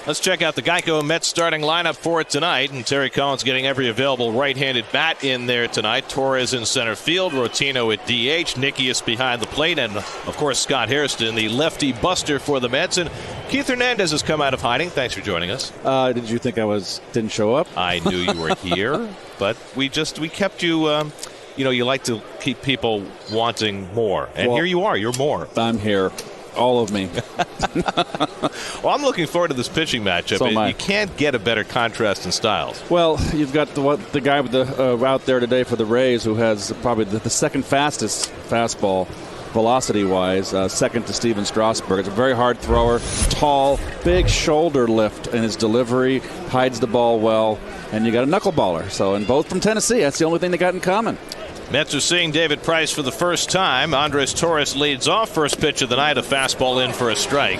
Let's check out the Geico Mets starting lineup for tonight. And Terry Collins getting every available right-handed bat in there tonight. Torres in center field. Rotino at DH. Nickius behind the plate. And, of course, Scott Hairston, the lefty buster for the Mets. And Keith Hernandez has come out of hiding. Thanks for joining us. Did you think I didn't show up? I knew you were here, but we kept you. You like to keep people wanting more. And here you are. You're more. I'm here. All of me. Well, I'm looking forward to this pitching matchup. So you can't get a better contrast in styles. Well, you've got the guy with the out there today for the Rays who has probably the second fastest fastball velocity-wise, second to Steven Strasburg. It's a very hard thrower, tall, big shoulder lift in his delivery, hides the ball well, and you got a knuckleballer. So, and both from Tennessee. That's the only thing they got in common. Mets are seeing David Price for the first time. Andres Torres leads off. First pitch of the night, a fastball in for a strike.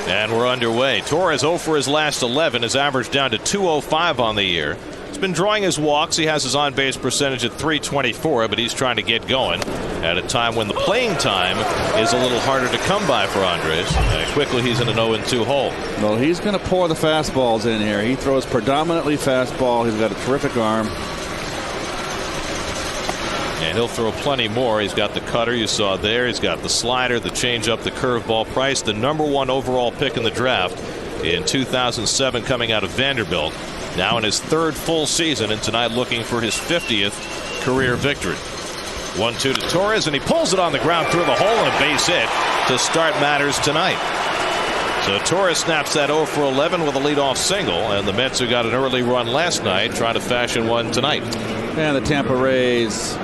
And we're underway. Torres 0 for his last 11. His average down to .205 on the year. He's been drawing his walks. He has his on-base percentage at .324, but he's trying to get going at a time when the playing time is a little harder to come by for Andres. And quickly he's in an 0-2 hole. Well, he's going to pour the fastballs in here. He throws predominantly fastball. He's got a terrific arm. And he'll throw plenty more. He's got the cutter you saw there. He's got the slider, the changeup, the curveball. Price, the #1 overall pick in the draft in 2007, coming out of Vanderbilt. Now in his third full season, and tonight looking for his 50th career victory. 1-2 to Torres, and he pulls it on the ground through the hole, and a base hit to start matters tonight. So Torres snaps that 0 for 11 with a leadoff single, and the Mets, who got an early run last night, trying to fashion one tonight. And the Tampa Rays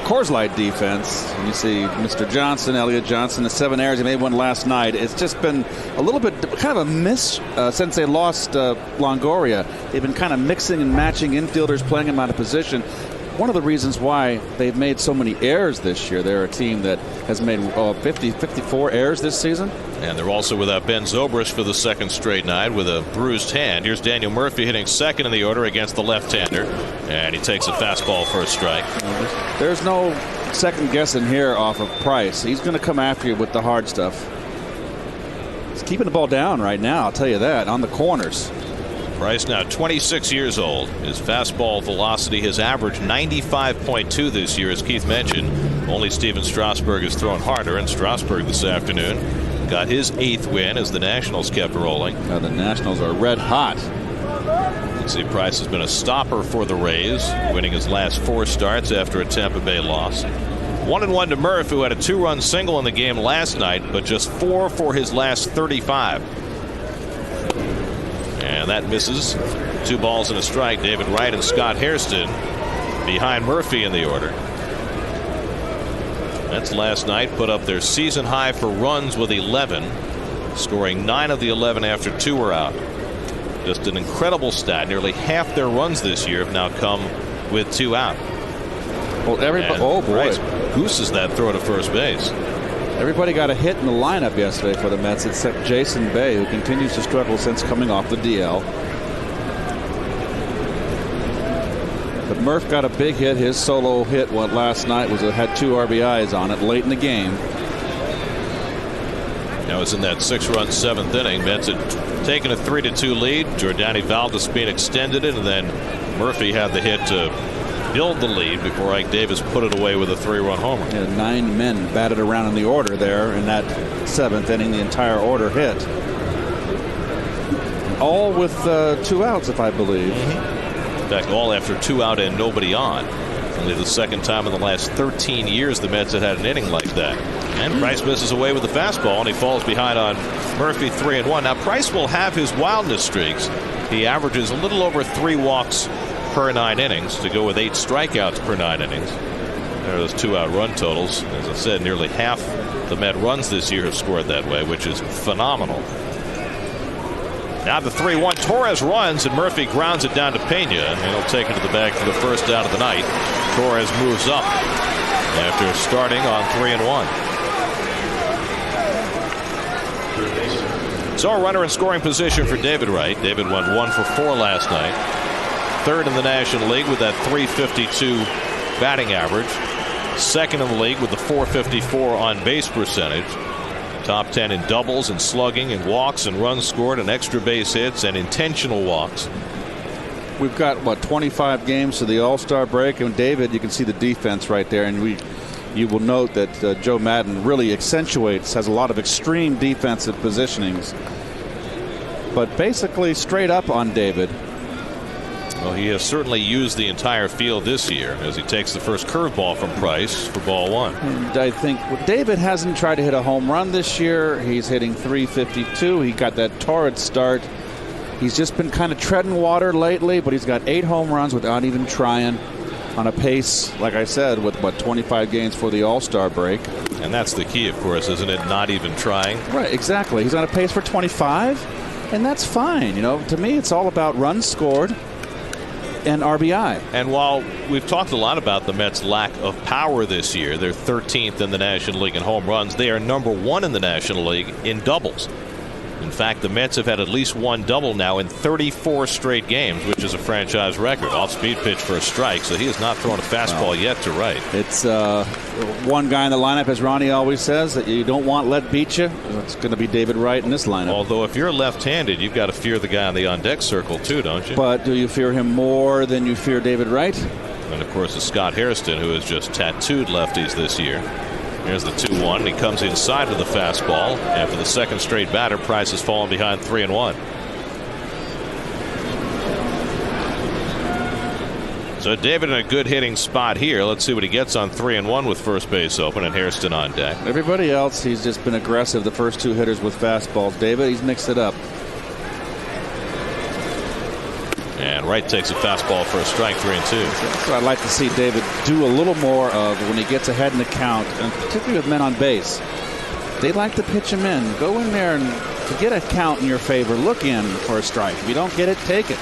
Coors Light defense. And you see Mr. Johnson, Elliott Johnson, the 7 errors. He made one last night. It's just been a little bit kind of a miss since they lost Longoria. They've been kind of mixing and matching infielders, playing them out of position. One of the reasons why they've made so many errors this year. They're a team that has made 54 errors this season. And they're also without Ben Zobrist for the second straight night with a bruised hand. Here's Daniel Murphy hitting second in the order against the left-hander. And he takes a fastball for a strike. There's no second guessing here off of Price. He's going to come after you with the hard stuff. He's keeping the ball down right now, I'll tell you that, on the corners. Price now 26 years old. His fastball velocity has averaged 95.2 this year, as Keith mentioned. Only Steven Strasburg has thrown harder, and Strasburg this afternoon got his 8th win as the Nationals kept rolling. Now the Nationals are red hot. You can see Price has been a stopper for the Rays, winning his last 4 starts after a Tampa Bay loss. 1-1 to Murph, who had a 2-run single in the game last night, but just 4 for his last 35. And that misses. 2 balls and a strike. David Wright and Scott Hairston behind Murphy in the order. Mets last night put up their season high for runs with 11, scoring 9 of the 11 after 2 were out. Just an incredible stat. Nearly half their runs this year have now come with 2 out. Well, everybody, oh boy, Price gooses that throw to first base. Everybody got a hit in the lineup yesterday for the Mets except Jason Bay, who continues to struggle since coming off the DL. But Murph got a big hit. His solo hit last night had 2 RBIs on it late in the game. Now it's in that 6-run 7th inning. Mets had taken a 3-2 lead. Jordani Valdespin extended it, and then Murphy had the hit to build the lead before Ike Davis put it away with a 3-run homer. Yeah, 9 men batted around in the order there in that 7th inning. The entire order hit. All with 2 outs, if I believe. In fact, all after 2 out and nobody on. Only the second time in the last 13 years the Mets had an inning like that. And Price misses away with the fastball, and he falls behind on Murphy 3-1. Now Price will have his wildness streaks. He averages a little over 3 walks per 9 innings to go with 8 strikeouts per 9 innings. There are those 2-out run totals. As I said, nearly half the Met runs this year have scored that way, which is phenomenal. Now the 3-1. Torres runs, and Murphy grounds it down to Pena, and he'll take it to the bag for the first out of the night. Torres moves up after starting on 3-1. So a runner in scoring position for David Wright. David went 1 for 4 last night. 3rd in the National League with that .352 batting average. 2nd in the league with the .454 on base percentage. Top 10 in doubles and slugging and walks and runs scored and extra base hits and intentional walks. We've got, what, 25 games to the All-Star break. And David, you can see the defense right there. And you will note that Joe Maddon really has a lot of extreme defensive positionings. But basically straight up on David. Well, he has certainly used the entire field this year as he takes the first curveball from Price for ball one. And I think David hasn't tried to hit a home run this year. He's hitting .352. He got that torrid start. He's just been kind of treading water lately, but he's got 8 home runs without even trying, on a pace, like I said, with, 25 games for the All-Star break. And that's the key, of course, isn't it? Not even trying. Right, exactly. He's on a pace for 25, and that's fine. To me, it's all about runs scored and RBI. And while we've talked a lot about the Mets' lack of power this year, they're 13th in the National League in home runs. They are number 1 in the National League in doubles. In fact, the Mets have had at least one double now in 34 straight games, which is a franchise record. Off-speed pitch for a strike, so he has not thrown a fastball yet to right. It's one guy in the lineup, as Ronnie always says, that you don't want let beat you. It's going to be David Wright in this lineup. Although if you're left-handed, you've got to fear the guy on the on-deck circle too, don't you? But do you fear him more than you fear David Wright? And of course, it's Scott Hairston, who has just tattooed lefties this year. Here's the 2-1. He comes inside with the fastball. After the second straight batter, Price has fallen behind 3-1. So David in a good hitting spot here. Let's see what he gets on 3-1 with first base open and Hairston on deck. Everybody else, he's just been aggressive. The first 2 hitters with fastballs. David, he's mixed it up. And Wright takes a fastball for a strike, 3-2. That's what I'd like to see David do a little more of when he gets ahead in the count, and particularly with men on base. They like to pitch him in. Go in there and to get a count in your favor, look in for a strike. If you don't get it, take it.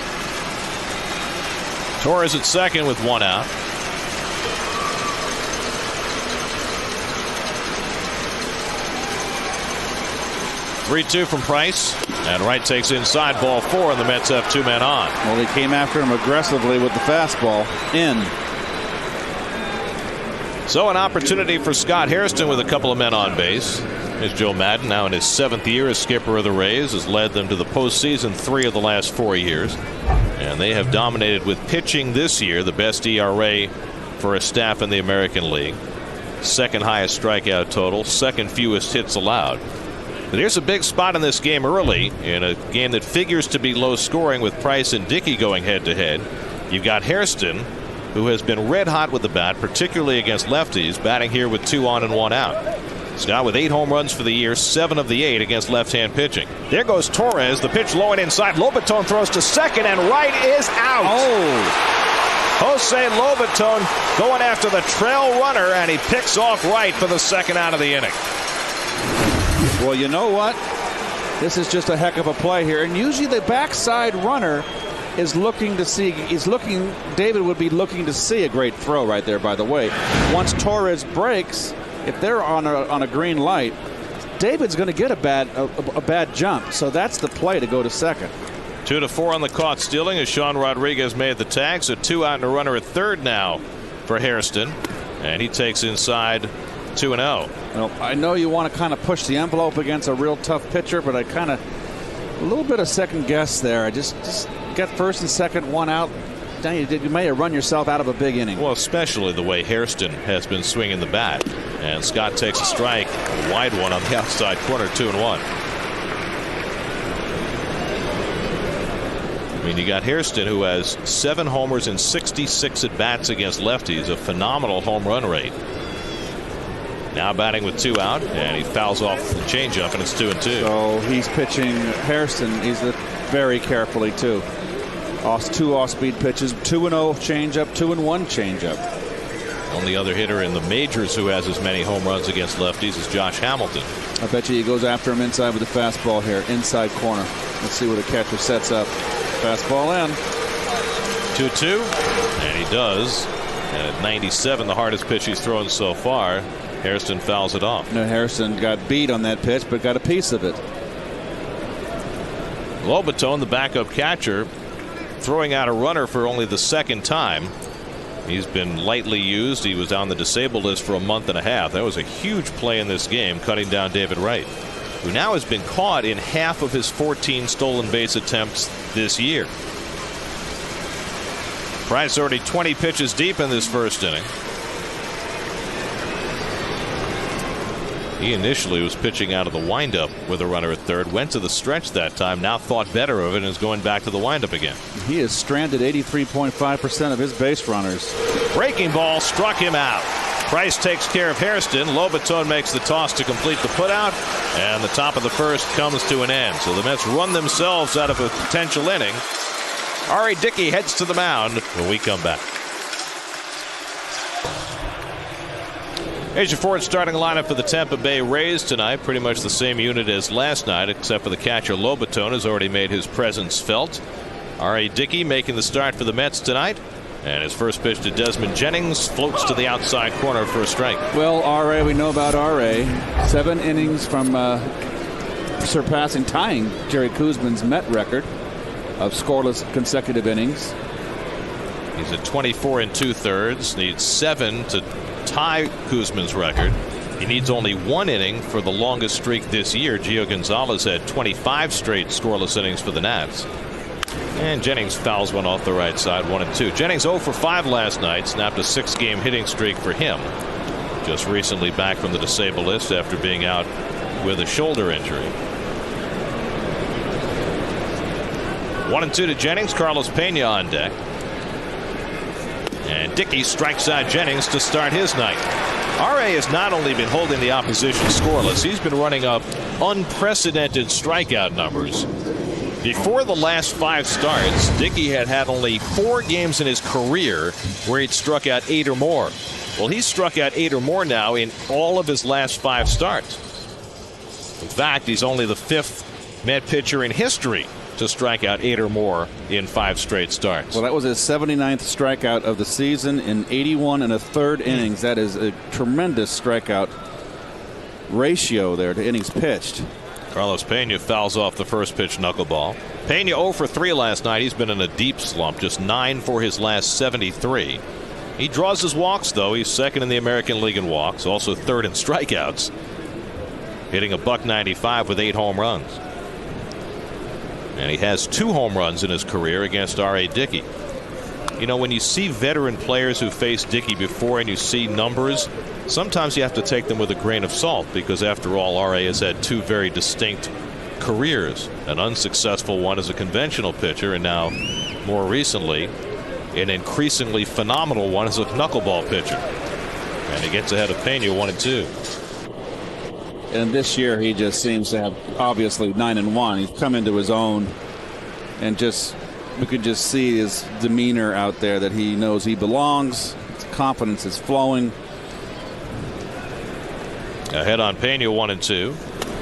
Torres at second with 1 out. (3-2) from Price, and Wright takes inside ball 4, and the Mets have 2 men on. Well, he came after him aggressively with the fastball in. So an opportunity for Scott Hairston with a couple of men on base. As Joe Maddon, now in his 7th year as skipper of the Rays, has led them to the postseason 3 of the last 4 years. And they have dominated with pitching this year, the best ERA for a staff in the American League. 2nd highest strikeout total, 2nd fewest hits allowed. But here's a big spot in this game early, in a game that figures to be low scoring with Price and Dickey going head to head. You've got Hairston, who has been red hot with the bat, particularly against lefties, batting here with 2 on and 1 out. Scott with 8 home runs for the year, 7 of the 8 against left-hand pitching. There goes Torres, the pitch low and inside. Lobaton throws to second, and Wright is out. Oh! Jose Lobaton going after the trail runner, and he picks off Wright for the 2nd out of the inning. Well, you know what? This is just a heck of a play here. And usually the backside runner is looking to see. David would be looking to see a great throw right there, by the way. Once Torres breaks, if they're on a green light, David's going to get a bad jump. So that's the play to go to second. 2-4 on the caught stealing as Sean Rodriguez made the tag. So 2 out and a runner at third now for Hairston. And he takes inside 2-0. Well, I know you want to kind of push the envelope against a real tough pitcher, but I kind of a little bit of second guess there. I just get first and second, 1 out. Then you may have run yourself out of a big inning. Well, especially the way Hairston has been swinging the bat. And Scott takes a strike, a wide one on the outside corner, 2-1. I mean, you got Hairston, who has 7 homers and 66 at bats against lefties, a phenomenal home run rate. Now batting with 2 out, and he fouls off the changeup, and it's 2-2. So he's pitching Hairston. He's very carefully too. 2 off-speed pitches, 2-0 changeup, 2-1 changeup. Only other hitter in the majors who has as many home runs against lefties is Josh Hamilton. I bet you he goes after him inside with the fastball here, inside corner. Let's see what the catcher sets up. Fastball in. 2-2, and he does. And at 97, the hardest pitch he's thrown so far. Hairston fouls it off. No, Hairston got beat on that pitch, but got a piece of it. Lobaton, the backup catcher, throwing out a runner for only the 2nd time. He's been lightly used. He was on the disabled list for a month and a half. That was a huge play in this game, cutting down David Wright. who now has been caught in half of his 14 stolen base attempts this year. Price already 20 pitches deep in this first inning. He initially was pitching out of the windup with a runner at third, went to the stretch that time, now thought better of it and is going back to the windup again. He has stranded 83.5% of his base runners. Breaking ball struck him out. Price takes care of Hairston. Lobaton makes the toss to complete the putout, and the top of the first comes to an end. So the Mets run themselves out of a potential inning. R.A. Dickey heads to the mound when we come back. Here's your Ford starting lineup for the Tampa Bay Rays tonight. Pretty much the same unit as last night, except for the catcher Lobaton has already made his presence felt. R.A. Dickey making the start for the Mets tonight. And his first pitch to Desmond Jennings floats to the outside corner for a strike. Well, R.A., we know about R.A. 7 innings from tying Jerry Koosman's Met record of scoreless consecutive innings. He's at 24 2/3. Needs 7 to tie Koosman's record. He needs only 1 inning for the longest streak this year. Gio Gonzalez had 25 straight scoreless innings for the Nats. And Jennings fouls one off the right side, 1-2. Jennings 0 for 5 last night, snapped a 6-game hitting streak for him. Just recently back from the disabled list after being out with a shoulder injury. 1-2 to Jennings. Carlos Pena on deck. And Dickey strikes out Jennings to start his night. R.A. has not only been holding the opposition scoreless, he's been running up unprecedented strikeout numbers. Before the last 5 starts, Dickey had only 4 games in his career where he'd struck out 8 or more. Well, he's struck out 8 or more now in all of his last 5 starts. In fact, he's only the 5th Met pitcher in history to strike out 8 or more in 5 straight starts. Well, that was his 79th strikeout of the season in 81 1/3 innings. That is a tremendous strikeout ratio there to innings pitched. Carlos Pena fouls off the first pitch knuckleball. Pena 0 for 3 last night. He's been in a deep slump, just 9 for his last 73. He draws his walks, though. He's second in the American League in walks, also third in strikeouts, hitting a .195 with 8 home runs. And he has 2 home runs in his career against R.A. Dickey. You know, when you see veteran players who faced Dickey before and you see numbers, sometimes you have to take them with a grain of salt, because after all, R.A. has had 2 very distinct careers. An unsuccessful one as a conventional pitcher, and now more recently an increasingly phenomenal one as a knuckleball pitcher. And he gets ahead of Pena 1-2. And this year he just seems to have, obviously, 9-1. He's come into his own, and just we could just see his demeanor out there, that he knows he belongs. His confidence is flowing. Ahead on Pena 1-2.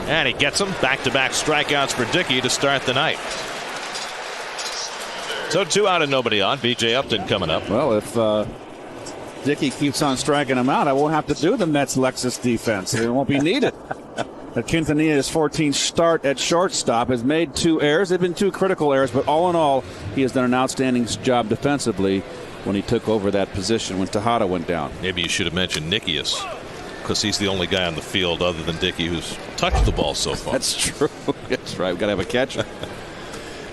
And he gets them. Back-to-back strikeouts for Dickey to start the night. So 2 out and nobody on. B.J. Upton coming up. Well, if Dickey keeps on striking him out, I won't have to do the Mets Lexus defense. It won't be needed. Quintanilla's 14th start at shortstop has made 2 errors. They've been 2 critical errors, but all in all, he has done an outstanding job defensively when he took over that position when Tejada went down. Maybe you should have mentioned Nickius, because he's the only guy on the field other than Dickey who's touched the ball so far. That's true. That's right. We've got to have a catcher.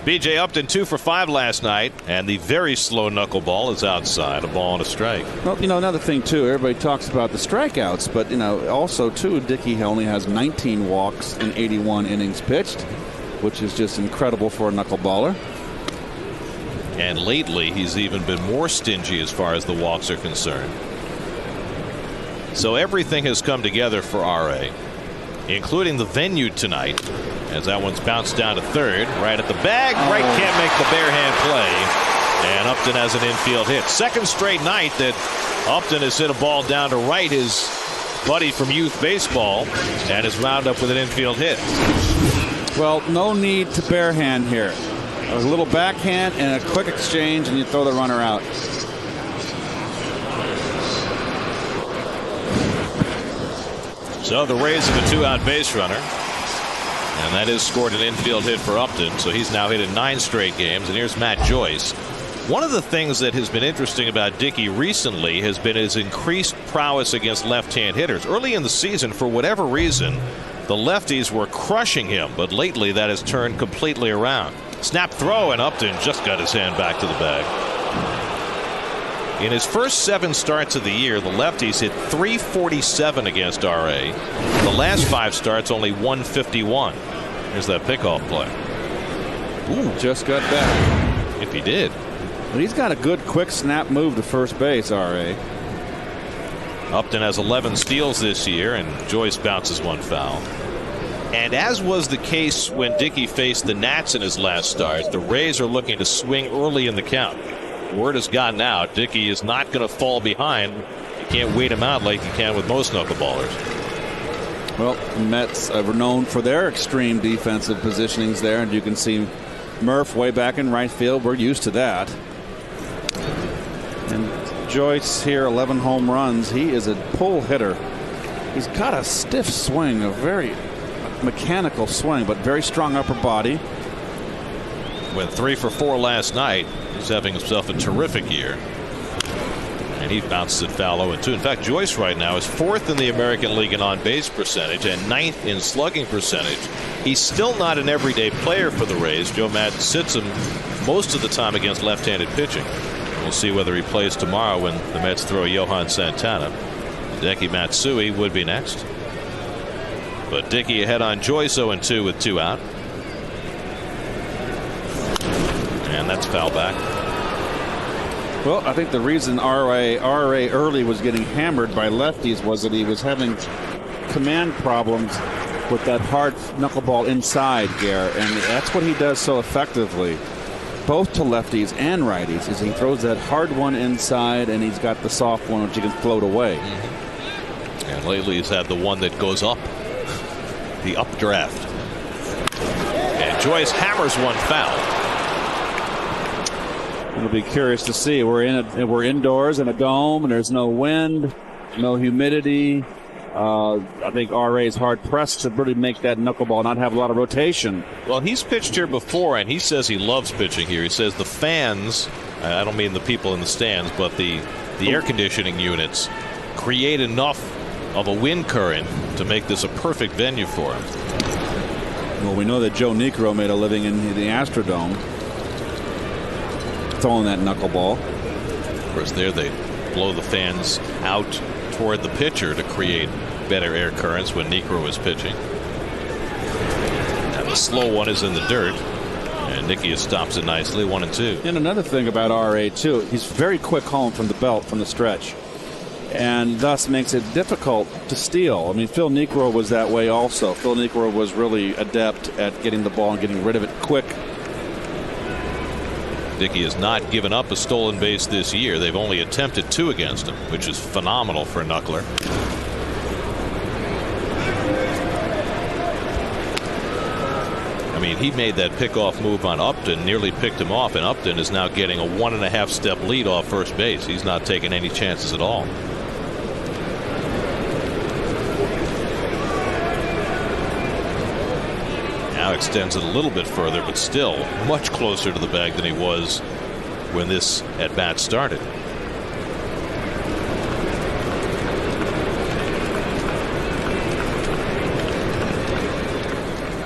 B.J. Upton 2 for 5 last night, and the very slow knuckleball is outside, a ball and a strike. Well, you know, another thing too, everybody talks about the strikeouts, but you know, also too, Dickey only has 19 walks in 81 innings pitched, which is just incredible for a knuckleballer. And lately he's even been more stingy as far as the walks are concerned. So everything has come together for R.A., including the venue tonight, as that one's bounced down to third, right at the bag. Right can't make the bare hand play, and Upton has an infield hit. Second straight night that Upton has hit a ball down to right, his buddy from youth baseball, and is wound up with an infield hit. Well, no need to bare hand here. A little backhand and a quick exchange, and you throw the runner out. So the Rays have a 2-out base runner, and that is scored an infield hit for Upton. So he's now hit in 9 straight games. And here's Matt Joyce. One of the things that has been interesting about Dickey recently has been his increased prowess against left-hand hitters. Early in the season, for whatever reason, the lefties were crushing him, but lately that has turned completely around. Snap throw, and Upton just got his hand back to the bag. In his first 7 starts of the year, the lefties hit .347 against RA. The last 5 starts, only .151. Here's that pickoff play. Ooh, just got back. If he did. But he's got a good quick snap move to first base, RA. Upton has 11 steals this year, and Joyce bounces one foul. And as was the case when Dickey faced the Nats in his last start, the Rays are looking to swing early in the count. Word has gotten out. Dickey is not going to fall behind. You can't wait him out like you can with most knuckleballers. Well, the Mets were known for their extreme defensive positionings there, and you can see Murph way back in right field. We're used to that. And Joyce here, 11 home runs. He is a pull hitter. He's got a stiff swing, a very mechanical swing, but very strong upper body. Went 3 for 4 last night. He's having himself a terrific year. And he bounces it foul 0-2. In fact, Joyce right now is 4th in the American League in on-base percentage and 9th in slugging percentage. He's still not an everyday player for the Rays. Joe Maddon sits him most of the time against left-handed pitching. We'll see whether he plays tomorrow when the Mets throw Johan Santana. Hideki Matsui would be next. But Dickey ahead on Joyce 0-2 with 2 out. And that's foul back. Well, I think the reason RA early was getting hammered by lefties was that he was having command problems with that hard knuckleball inside, Gare, and that's what he does so effectively, both to lefties and righties, is he throws that hard one inside, and he's got the soft one which he can float away. And lately he's had the one that goes up, the updraft. And Joyce hammers one foul. It'll be curious to see. We're indoors in a dome, and there's no wind, no humidity. I think RA is hard pressed to really make that knuckleball not have a lot of rotation. Well, he's pitched here before, and he says he loves pitching here. He says the fans, I don't mean the people in the stands, but the air conditioning units create enough of a wind current to make this a perfect venue for him. Well, we know that Joe Niekro made a living in the Astrodome throwing that knuckleball. Of course, there they blow the fans out toward the pitcher to create better air currents when Niekro is pitching. And the slow one is in the dirt, and Nicky stops it nicely, 1-2. And another thing about RA too, he's very quick home from the belt, from the stretch, and thus makes it difficult to steal. I mean, Phil Niekro was that way also. Phil Niekro was really adept at getting the ball and getting rid of it quick. Dickey has not given up a stolen base this year. They've only attempted 2 against him, which is phenomenal for a knuckler. I mean, he made that pickoff move on Upton, nearly picked him off, and Upton is now getting a 1.5 step lead off first base. He's not taking any chances at all. Now extends it a little bit further, but still much closer to the bag than he was when this at bat started.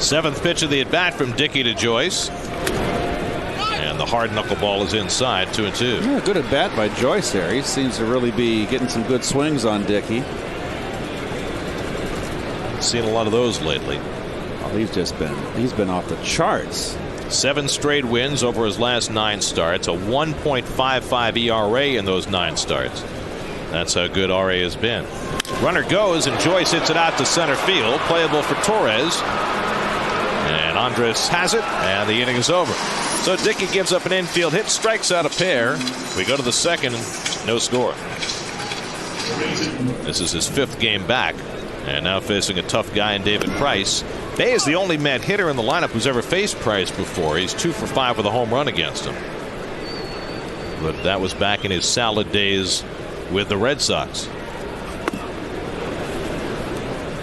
Seventh pitch of the at bat from Dickey to Joyce, and the hard knuckleball is inside, 2-2. Yeah, good at bat by Joyce there. He seems to really be getting some good swings on Dickey. Seen a lot of those lately. He's been off the charts. 7 straight wins over his last 9 starts, a 1.55 ERA in those 9 starts. That's how good RA has been. Runner goes, and Joyce hits it out to center field, playable for Torres, and Andres has it, and the inning is over. So Dickey gives up an infield hit, strikes out a pair. We go to the second, no score. This is his 5th game back, and now facing a tough guy in David Price. Bay is the only Met hitter in the lineup who's ever faced Price before. He's 2 for 5 with a home run against him. But that was back in his salad days with the Red Sox.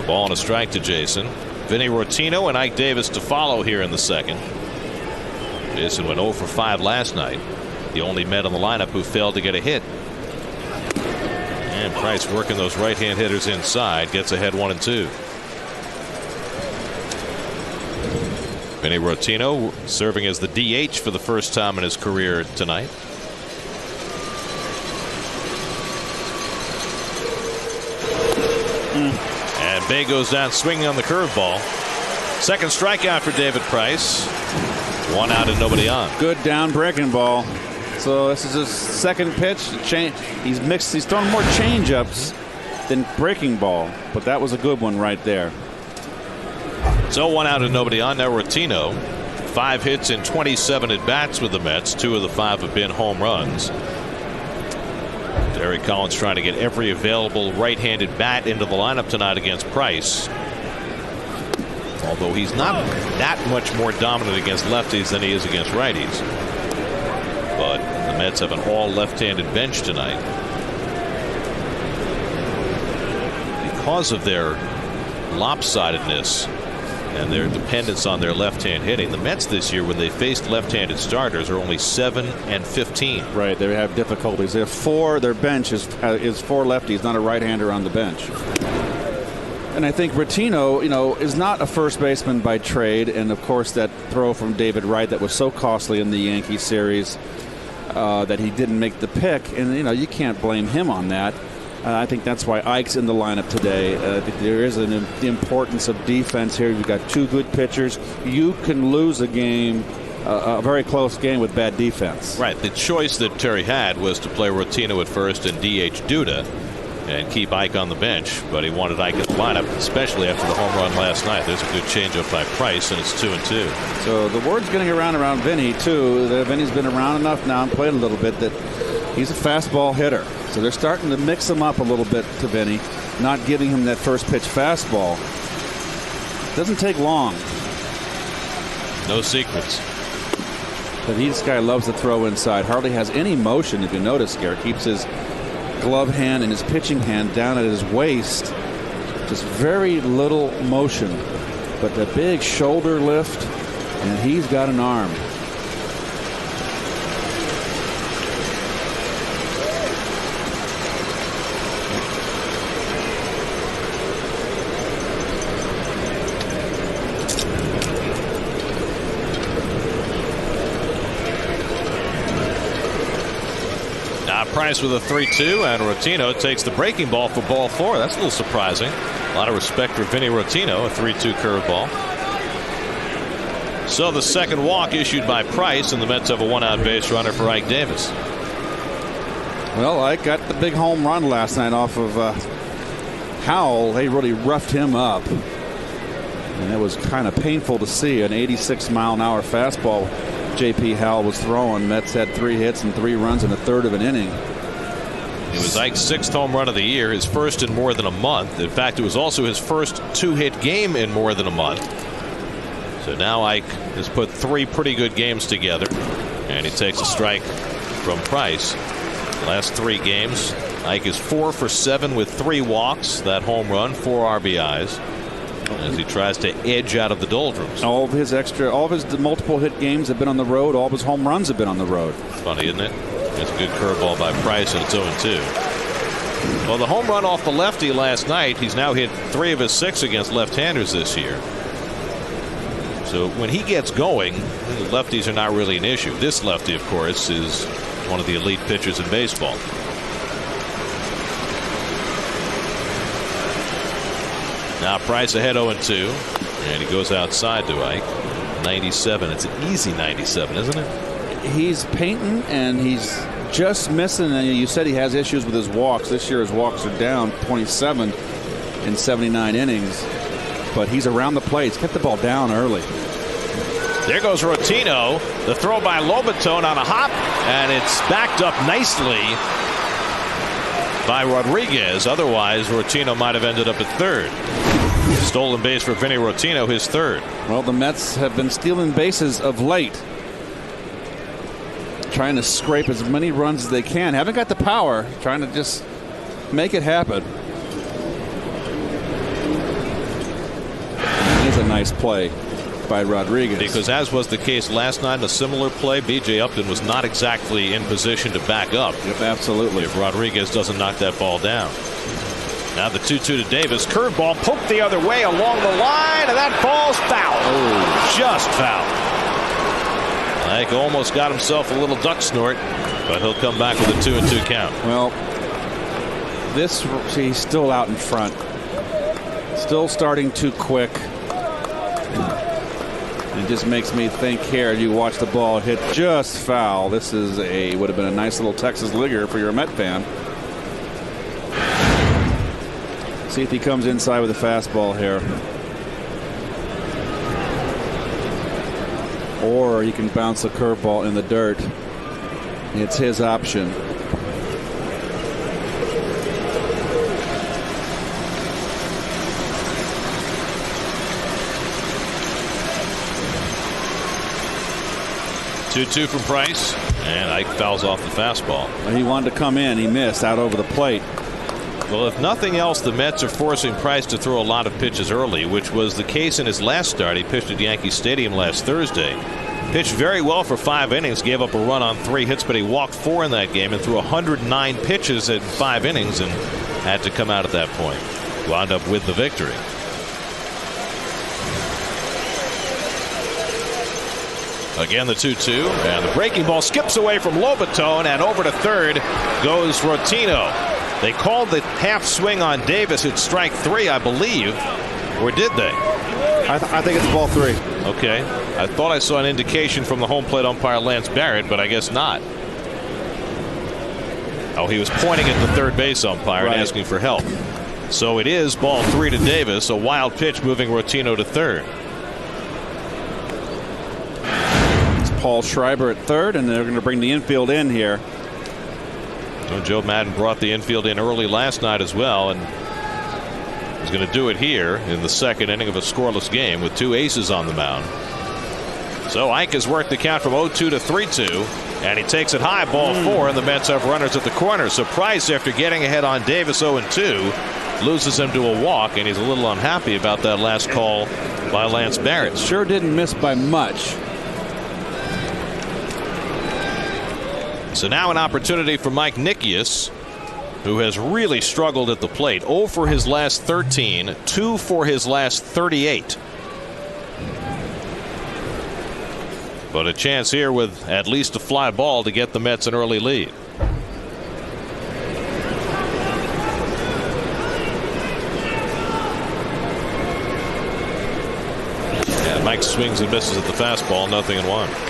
Ball and a strike to Jason. Vinny Rotino and Ike Davis to follow here in the second. Jason went 0 for 5 last night. The only Met in the lineup who failed to get a hit. And Price working those right-hand hitters inside, gets ahead 1-2. Vinny Rotino serving as the DH for the first time in his career tonight. And Bay goes down swinging on the curveball. Second strikeout for David Price. 1 out and nobody on. Good down breaking ball. So this is his second pitch. He's thrown more change-ups than breaking ball, but that was a good one right there. So 1 out and nobody on. Now Rotino, 5 hits in 27 at bats with the Mets. 2 of the 5 have been home runs. Derek Collins trying to get every available right-handed bat into the lineup tonight against Price. Although he's not that much more dominant against lefties than he is against righties. But the Mets have an all left-handed bench tonight. Because of their lopsidedness and their dependence on their left-hand hitting, the Mets this year, when they faced left-handed starters, are only 7 and 15. Right, they have difficulties. Their bench is 4 lefties, not a right-hander on the bench. And I think Rotino, is not a first baseman by trade, and of course that throw from David Wright that was so costly in the Yankee series that he didn't make the pick, and you can't blame him on that. I think that's why Ike's in the lineup today. There is the importance of defense here. You've got 2 good pitchers. You can lose a game, a very close game, with bad defense. Right. The choice that Terry had was to play Rotino at first and DH Duda and keep Ike on the bench, but he wanted Ike in the lineup, especially after the home run last night. There's a good changeup by Price, and it's 2-2. So the word's getting around Vinny too. Vinny's been around enough now and played a little bit that he's a fastball hitter. So they're starting to mix him up a little bit to Vinny, not giving him that first pitch fastball. Doesn't take long. No secrets. But this guy loves to throw inside. Hardly has any motion, if you notice, Garrett. Keeps his glove hand and his pitching hand down at his waist. Just very little motion. But the big shoulder lift, and he's got an arm. Price with a 3-2, and Rotino takes the breaking ball for ball 4. That's a little surprising. A lot of respect for Vinny Rotino, a 3-2 curveball. So the second walk issued by Price, and the Mets have a 1-out base runner for Ike Davis. Well, Ike got the big home run last night off of Howell. They really roughed him up, and it was kind of painful to see. An 86-mile-an-hour fastball J.P. Howell was throwing. Mets had 3 hits and 3 runs in a third of an inning. It was Ike's 6th home run of the year, his first in more than a month. In fact, it was also his first 2-hit game in more than a month. So now Ike has put 3 pretty good games together, and he takes a strike from Price. Last 3 games, Ike is 4 for 7 with 3 walks. That home run, 4 RBIs, as he tries to edge out of the doldrums. All of his multiple hit games have been on the road. All of his home runs have been on the road. Funny, isn't it? It's a good curveball by Price, and it's 0-2. Well, the home run off the lefty last night, he's now hit 3 of his 6 against left-handers this year. So when he gets going, the lefties are not really an issue. This lefty, of course, is one of the elite pitchers in baseball. Now Price ahead 0-2, and he goes outside to Ike. 97. It's an easy 97, isn't it? He's painting, and he's just missing. And you said he has issues with his walks. This year his walks are down 27 in 79 innings. But he's around the plate. He's kept the ball down early. There goes Rotino. The throw by Lobaton on a hop, and it's backed up nicely by Rodriguez. Otherwise, Rotino might have ended up at third. Stolen base for Vinny Rotino, his third. Well, the Mets have been stealing bases of late, trying to scrape as many runs as they can. Haven't got the power, trying to just make it happen. It's a nice play by Rodriguez. Because as was the case last night in a similar play, B.J. Upton was not exactly in position to back up. Yep, absolutely. If Rodriguez doesn't knock that ball down. Now the 2-2 to Davis. Curveball poked the other way along the line, and that falls foul. Oh. Just foul. Ike almost got himself a little duck snort, but he'll come back with a 2-2 count. Well, he's still out in front. Still starting too quick. It just makes me think here. You watch the ball hit just foul. This is would have been a nice little Texas ligger for your Met fan. See if he comes inside with a fastball here. Or you can bounce the curveball in the dirt. It's his option. Two from Price, and Ike fouls off the fastball. He wanted to come in. He missed out over the plate. Well, if nothing else, the Mets are forcing Price to throw a lot of pitches early, which was the case in his last start. He pitched at Yankee Stadium last Thursday. Pitched very well for 5 innings, gave up a run on 3 hits, but he walked 4 in that game and threw 109 pitches in 5 innings and had to come out at that point. Wound up with the victory. Again, the 2-2, and the breaking ball skips away from Lobaton, and over to third goes Rotino. They called the half swing on Davis at strike 3, I believe, or did they? I think it's ball 3. Okay. I thought I saw an indication from the home plate umpire Lance Barrett, but I guess not. Oh, he was pointing at the third base umpire and asking for help. So it is ball 3 to Davis, a wild pitch moving Rotino to third. Paul Schreiber at third, and they're going to bring the infield in here. Well, Joe Madden brought the infield in early last night as well, and he's going to do it here in the second inning of a scoreless game with 2 aces on the mound. So Ike has worked the count from 0-2 to 3-2, and he takes it high, ball 4, and the Mets have runners at the corner. So Price, after getting ahead on Davis 0-2, loses him to a walk, and he's a little unhappy about that last call by Lance Barrett. Sure didn't miss by much. So now an opportunity for Mike Nickius, who has really struggled at the plate. 0 for his last 13, 2 for his last 38. But a chance here with at least a fly ball to get the Mets an early lead. And Mike swings and misses at the fastball, 0-1.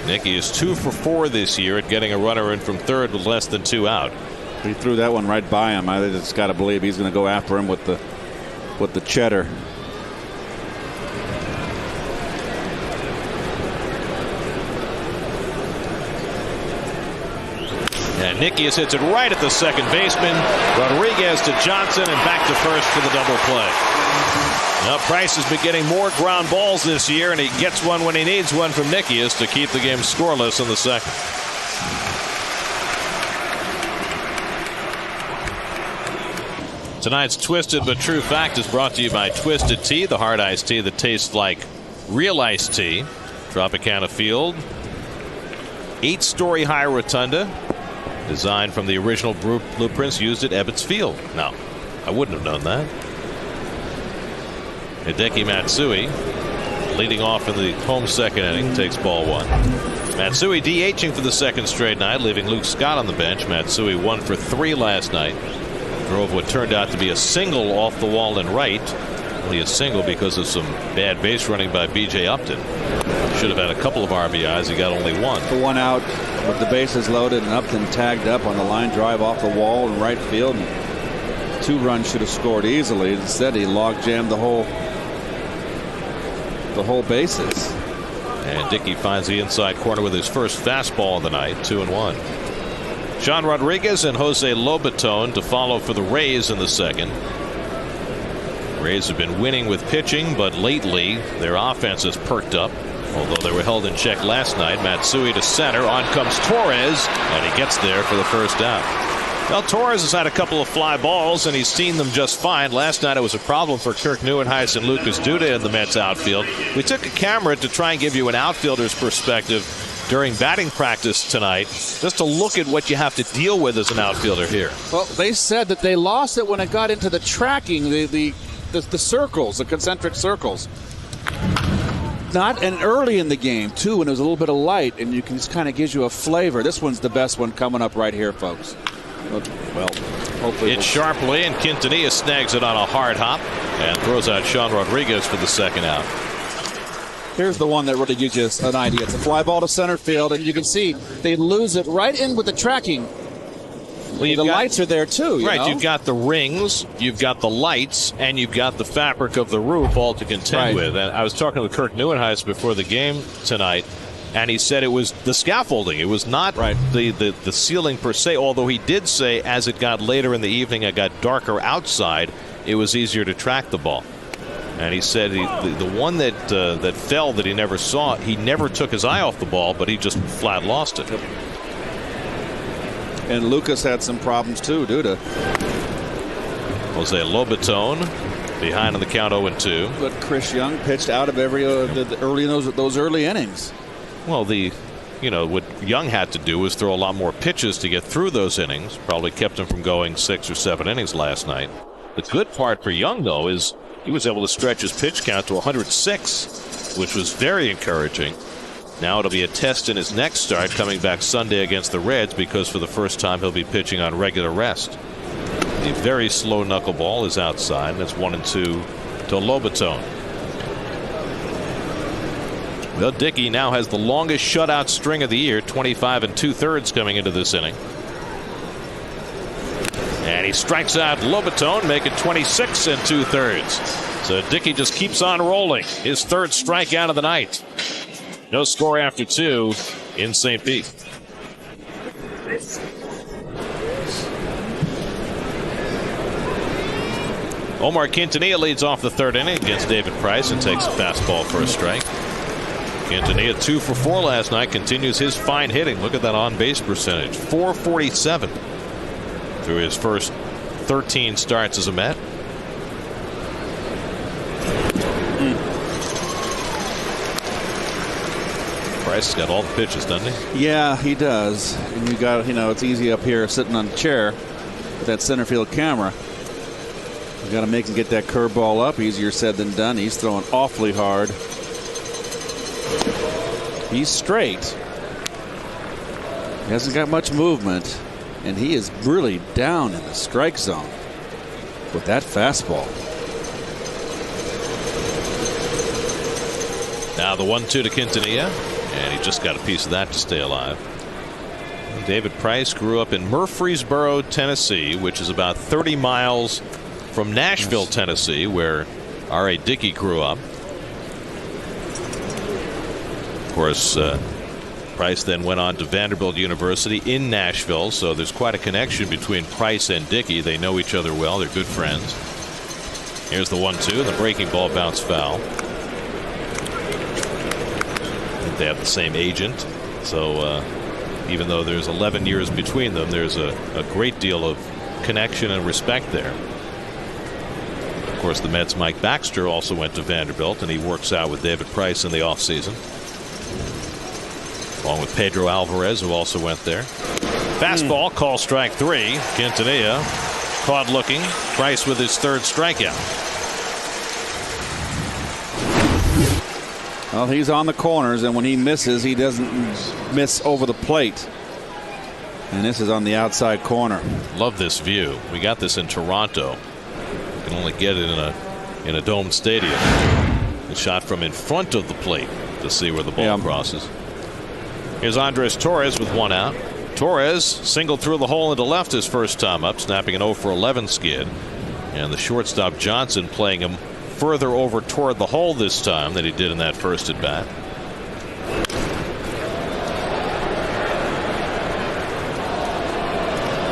Nicky is 2 for 4 this year at getting a runner in from third with less than 2 out. He threw that one right by him. I just got to believe he's going to go after him with the cheddar. And Nickius hits it right at the second baseman. Rodriguez to Johnson and back to first for the double play. Now Price has been getting more ground balls this year, and he gets one when he needs one from Nickius to keep the game scoreless in the second. Tonight's Twisted But True Fact is brought to you by Twisted Tea, the hard iced tea that tastes like real iced tea. Tropicana Field, 8-story high rotunda, designed from the original blueprints used at Ebbets Field. No, I wouldn't have known that. Hideki Matsui leading off in the home second inning, takes ball 1. Matsui DHing for the second straight night, leaving Luke Scott on the bench. Matsui 1 for 3 last night. Drove what turned out to be a single off the wall in right. Only a single because of some bad base running by B.J. Upton. Should have had a couple of RBIs. He got only 1. For 1 out with the bases loaded and Upton tagged up on the line drive off the wall in right field. 2 runs should have scored easily. Instead, he log jammed the whole bases. And Dickey finds the inside corner with his first fastball of the night, 2-1. Sean Rodriguez and Jose Lobaton to follow for the Rays in the second. Rays have been winning with pitching, but lately their offense has perked up. Although they were held in check last night. Matsui to center. On comes Torres, and he gets there for the first out. Well, Torres has had a couple of fly balls, and he's seen them just fine. Last night it was a problem for Kirk Nieuwenhuis and Lucas Duda in the Mets outfield. We took a camera to try and give you an outfielder's perspective during batting practice tonight, just to look at what you have to deal with as an outfielder here. Well, they said that they lost it when it got into the tracking, the circles, the concentric circles. Not and early in the game too, when it was a little bit of light, and you can just kind of gives you a flavor. This one's the best one coming up right here, folks. Well, hopefully it's sharply, and Quintanilla snags it on a hard hop and throws out Sean Rodriguez for the second out. Here's the one that really gives you an idea. It's a fly ball to center field, and you can see they lose it right in with the tracking. Well, the lights are there too. Right, know? you've got the rings, you've got the lights, and you've got the fabric of the roof all to contend with. And I was talking with Kirk Neuenhuis before the game tonight, and he said it was the scaffolding. It was not the ceiling per se, although he did say as it got later in the evening, it got darker outside, it was easier to track the ball. And he said the one that fell that he never saw, he never took his eye off the ball, but he just flat lost it. And Lucas had some problems too due to Jose Lobaton behind on the count 0-2. But Chris Young pitched out of every early in those early innings. Well, what Young had to do was throw a lot more pitches to get through those innings. Probably kept him from going 6 or 7 innings last night. The good part for Young, though, is he was able to stretch his pitch count to 106, which was very encouraging. Now it'll be a test in his next start coming back Sunday against the Reds, because for the first time he'll be pitching on regular rest. A very slow knuckleball is outside, and it's 1-2 to Lobaton. Well, Dickey now has the longest shutout string of the year, 25 2/3 coming into this inning. And he strikes out Lobaton, make it 26 2/3. So Dickey just keeps on rolling. His third strikeout of the night. No score after 2 in St. Pete. Omar Quintanilla leads off the third inning against David Price and takes a fastball for a strike. Quintanilla 2 for 4 last night, continues his fine hitting. Look at that on-base percentage, .447 through his first 13 starts as a Met. Price has got all the pitches, doesn't he? Yeah, he does. And you got, it's easy up here sitting on the chair with that center field camera. You got to make him get that curveball up. Easier said than done. He's throwing awfully hard. He's straight. He hasn't got much movement, and he is really down in the strike zone with that fastball. Now the 1-2 to Quintanilla, and he just got a piece of that to stay alive. David Price grew up in Murfreesboro, Tennessee, which is about 30 miles from Nashville, Tennessee, where R.A. Dickey grew up. Of course, Price then went on to Vanderbilt University in Nashville, so there's quite a connection between Price and Dickey. They know each other well. They're good friends. Here's the 1-2, and the breaking ball bounced foul. I think they have the same agent, so even though there's 11 years between them, there's a great deal of connection and respect there. Of course, the Mets' Mike Baxter also went to Vanderbilt, and he works out with David Price in the offseason, along with Pedro Alvarez, who also went there. Fastball, call strike 3. Quintanilla caught looking. Price with his third strikeout. Well, he's on the corners, and when he misses, he doesn't miss over the plate. And this is on the outside corner. Love this view. We got this in Toronto. You can only get it in a domed stadium. A shot from in front of the plate to see where the ball crosses. Here's Andres Torres with 1 out. Torres singled through the hole into left his first time up, snapping an 0 for 11 skid. And the shortstop Johnson playing him further over toward the hole this time than he did in that first at bat.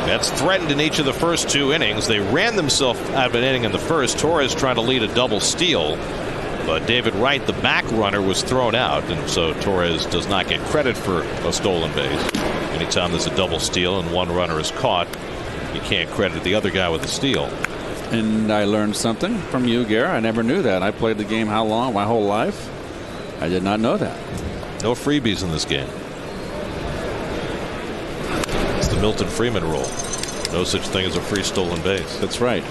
That's threatened in each of the first 2 innings. They ran themselves out of an inning in the first. Torres trying to lead a double steal, but David Wright, the back runner, was thrown out, and so Torres does not get credit for a stolen base. Anytime there's a double steal and one runner is caught, you can't credit the other guy with the steal. And I learned something from you, Gare. I never knew that. I played the game how long? My whole life. I did not know that. No freebies in this game. the Milton Freeman rule. No such thing as a free stolen base. That's right.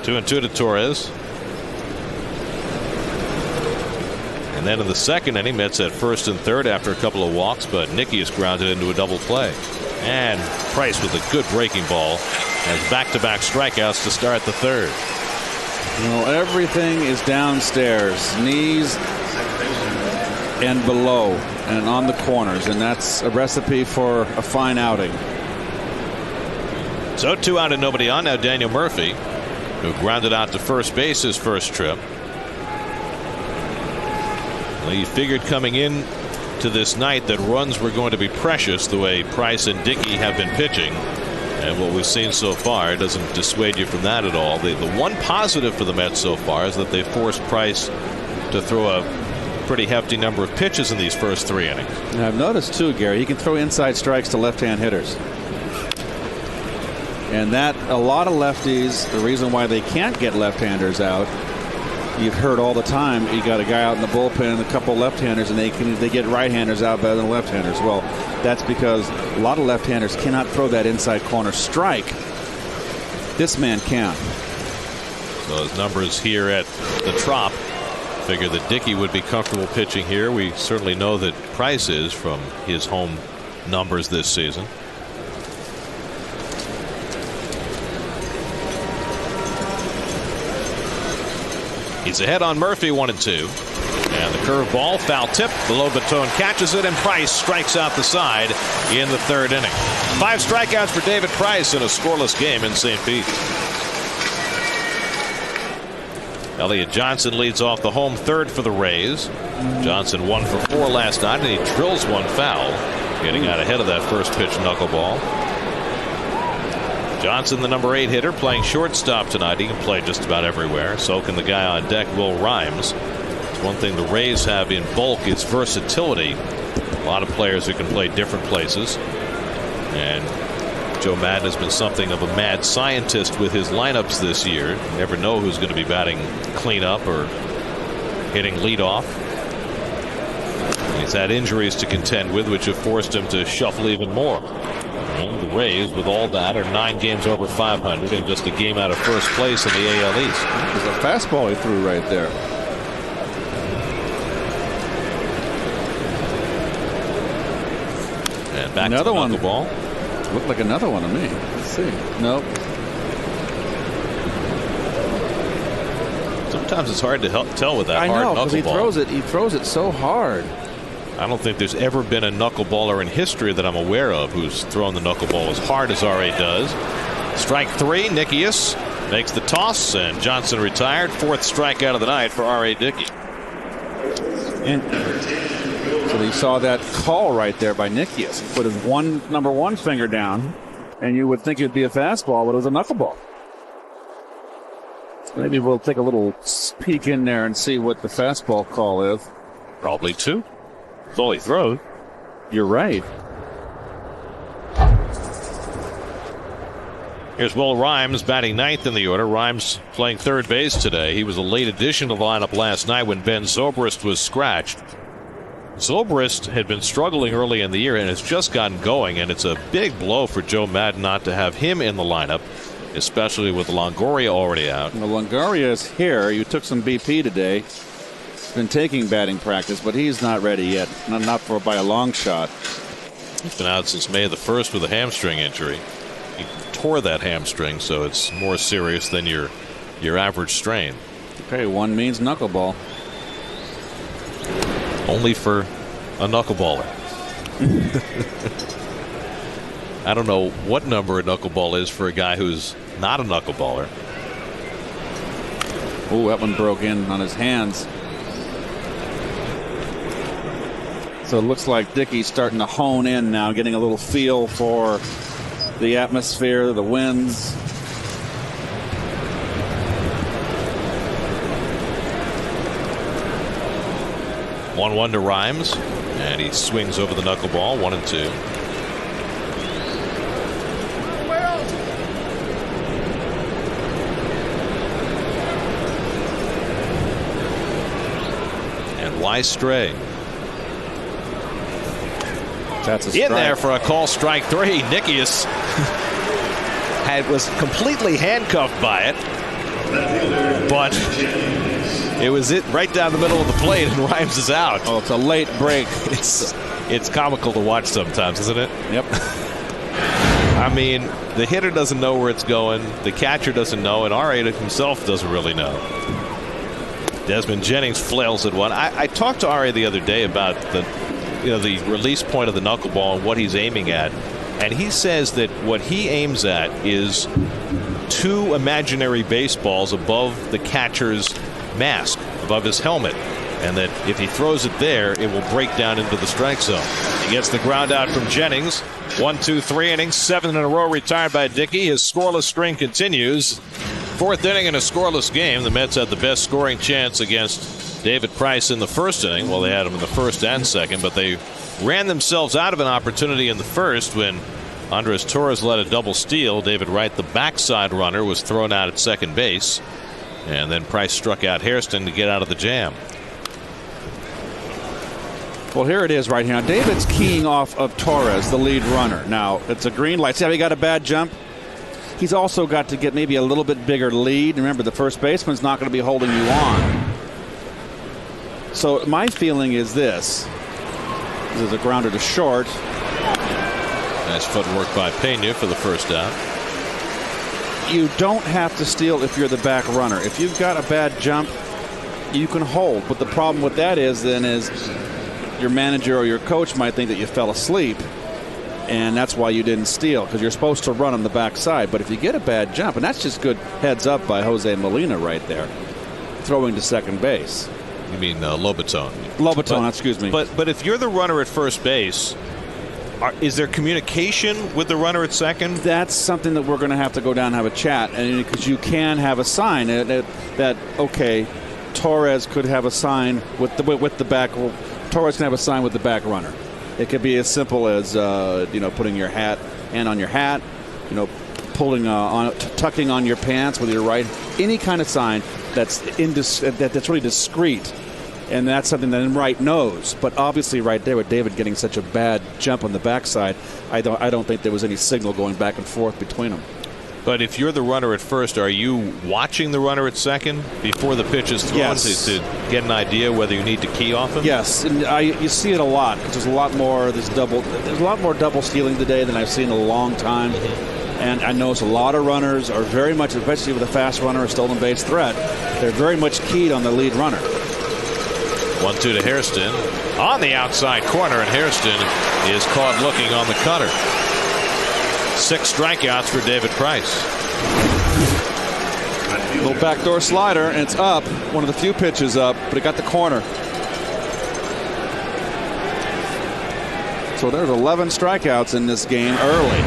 2-2 to Torres. And then in the second inning, Mets at first and third after a couple of walks, but Nicky is grounded into a double play. And Price with a good breaking ball has back-to-back strikeouts to start the third. Well, everything is downstairs, knees and below and on the corners, and that's a recipe for a fine outing. So 2 out and nobody on. Now Daniel Murphy, who grounded out to first base his first trip. Well, he figured coming in to this night that runs were going to be precious the way Price and Dickey have been pitching. And what we've seen so far doesn't dissuade you from that at all. The one positive for the Mets so far is that they forced Price to throw a pretty hefty number of pitches in these first 3 innings. And I've noticed too, Gary, he can throw inside strikes to left-hand hitters. And that a lot of lefties, the reason why they can't get left-handers out, you've heard all the time, you got a guy out in the bullpen, a couple left-handers, and they get right-handers out better than left-handers. Well, that's because a lot of left-handers cannot throw that inside corner strike. This man can. So his numbers here at the Trop figure that Dickey would be comfortable pitching here. We certainly know that Price is from his home numbers this season. He's ahead on Murphy, 1-2. And the curveball, foul tip. Below Baton catches it, and Price strikes out the side in the third inning. 5 strikeouts for David Price in a scoreless game in St. Pete. Elliott Johnson leads off the home third for the Rays. Johnson 1 for 4 last night, and he drills one foul, getting out ahead of that first pitch knuckleball. Johnson, the number 8 hitter, playing shortstop tonight. He can play just about everywhere. So can the guy on deck, Will Rhymes. It's one thing the Rays have in bulk is versatility. A lot of players who can play different places. And Joe Maddon has been something of a mad scientist with his lineups this year. You never know who's going to be batting cleanup or hitting leadoff. He's had injuries to contend with, which have forced him to shuffle even more. And the Rays, with all that, are 9 games over 500 and just a game out of first place in the AL East. There's a fastball he threw right there. And back another to the one. ball. Looked like another one to me. Let's see. Nope. Sometimes it's hard to tell with that I hard know, knuckleball. because he throws it so hard. I don't think there's ever been a knuckleballer in history that I'm aware of who's thrown the knuckleball as hard as R.A. does. Strike 3, Nickius makes the toss, and Johnson retired. 4th strikeout of the night for R.A. Dickey. And so you saw that call right there by Nickius. Put his number 1 finger down, and you would think it'd be a fastball, but it was a knuckleball. Maybe we'll take a little peek in there and see what the fastball call is. Probably 2. That's all he throws. You're right. Here's Will Rhymes batting 9th in the order. Rhymes playing third base today. He was a late addition to the lineup last night when Ben Zobrist was scratched. Zobrist had been struggling early in the year and has just gotten going, and it's a big blow for Joe Maddon not to have him in the lineup, especially with Longoria already out. Well, Longoria is here. You took some BP today. Been taking batting practice, but he's not ready yet. Not by a long shot. He's been out since May the 1st with a hamstring injury. He tore that hamstring, so it's more serious than your average strain. Okay, 1 means knuckleball. Only for a knuckleballer. I don't know what number a knuckleball is for a guy who's not a knuckleballer. Oh, that one broke in on his hands. So it looks like Dickey's starting to hone in now, getting a little feel for the atmosphere, the winds. One to Rhymes, and he swings over the knuckleball. 1-2. And why stray? That's a in strike. there for a call, strike 3. Dickey was completely handcuffed by it, but it was right down the middle of the plate, and Rhymes is out. Oh, it's a late break. It's comical to watch sometimes, isn't it? Yep. I mean, the hitter doesn't know where it's going, the catcher doesn't know, and Ari himself doesn't really know. Desmond Jennings flails at one. I talked to Ari the other day about the release point of the knuckleball and what he's aiming at, and he says that what he aims at is 2 imaginary baseballs above the catcher's mask, above his helmet, and that if he throws it there, it will break down into the strike zone. He gets the ground out from Jennings. 1, 2, 3 innings, 7 in a row retired by Dickey. His scoreless string continues. 4th inning in a scoreless game. The Mets had the best scoring chance against David Price in the first inning. Well, they had him in the first and second, but they ran themselves out of an opportunity in the first when Andres Torres led a double steal. David Wright, the backside runner, was thrown out at second base, and then Price struck out Hairston to get out of the jam. Well, here it is right here. Now, David's keying off of Torres, the lead runner. Now, it's a green light. See how he got a bad jump? He's also got to get maybe a little bit bigger lead. Remember, the first baseman's not going to be holding you on. So my feeling is this. This is a grounder to short. Nice footwork by Pena for the first out. You don't have to steal if you're the back runner. If you've got a bad jump, you can hold. But the problem with that is your manager or your coach might think that you fell asleep, and that's why you didn't steal, because you're supposed to run on the backside. But if you get a bad jump, and that's just good heads up by Jose Molina right there, throwing to second base. You mean Lobaton? Lobaton, excuse me. But if you're the runner at first base, is there communication with the runner at second? That's something that we're going to have to go down and have a chat, and because you can have a sign that okay, Torres could have a sign with the back. Torres can have a sign with the back runner. It could be as simple as putting your hand on your hat, pulling tucking on your pants with your right. Any kind of sign that's really discreet, and that's something that Wright knows. But obviously, right there with David getting such a bad jump on the backside, I don't think there was any signal going back and forth between them. But if you're the runner at first, are you watching the runner at second before the pitch is thrown? Yes. to get an idea whether you need to key off him? Yes, and you see it a lot because there's a lot more double stealing today than I've seen in a long time. And I notice a lot of runners are very much, especially with a fast runner, a stolen base threat, they're very much keyed on the lead runner. 1-2 to Hairston on the outside corner, and Hairston is caught looking on the cutter. 6 strikeouts for David Price. Little backdoor slider, and it's up. One of the few pitches up, but it got the corner. So there's 11 strikeouts in this game early.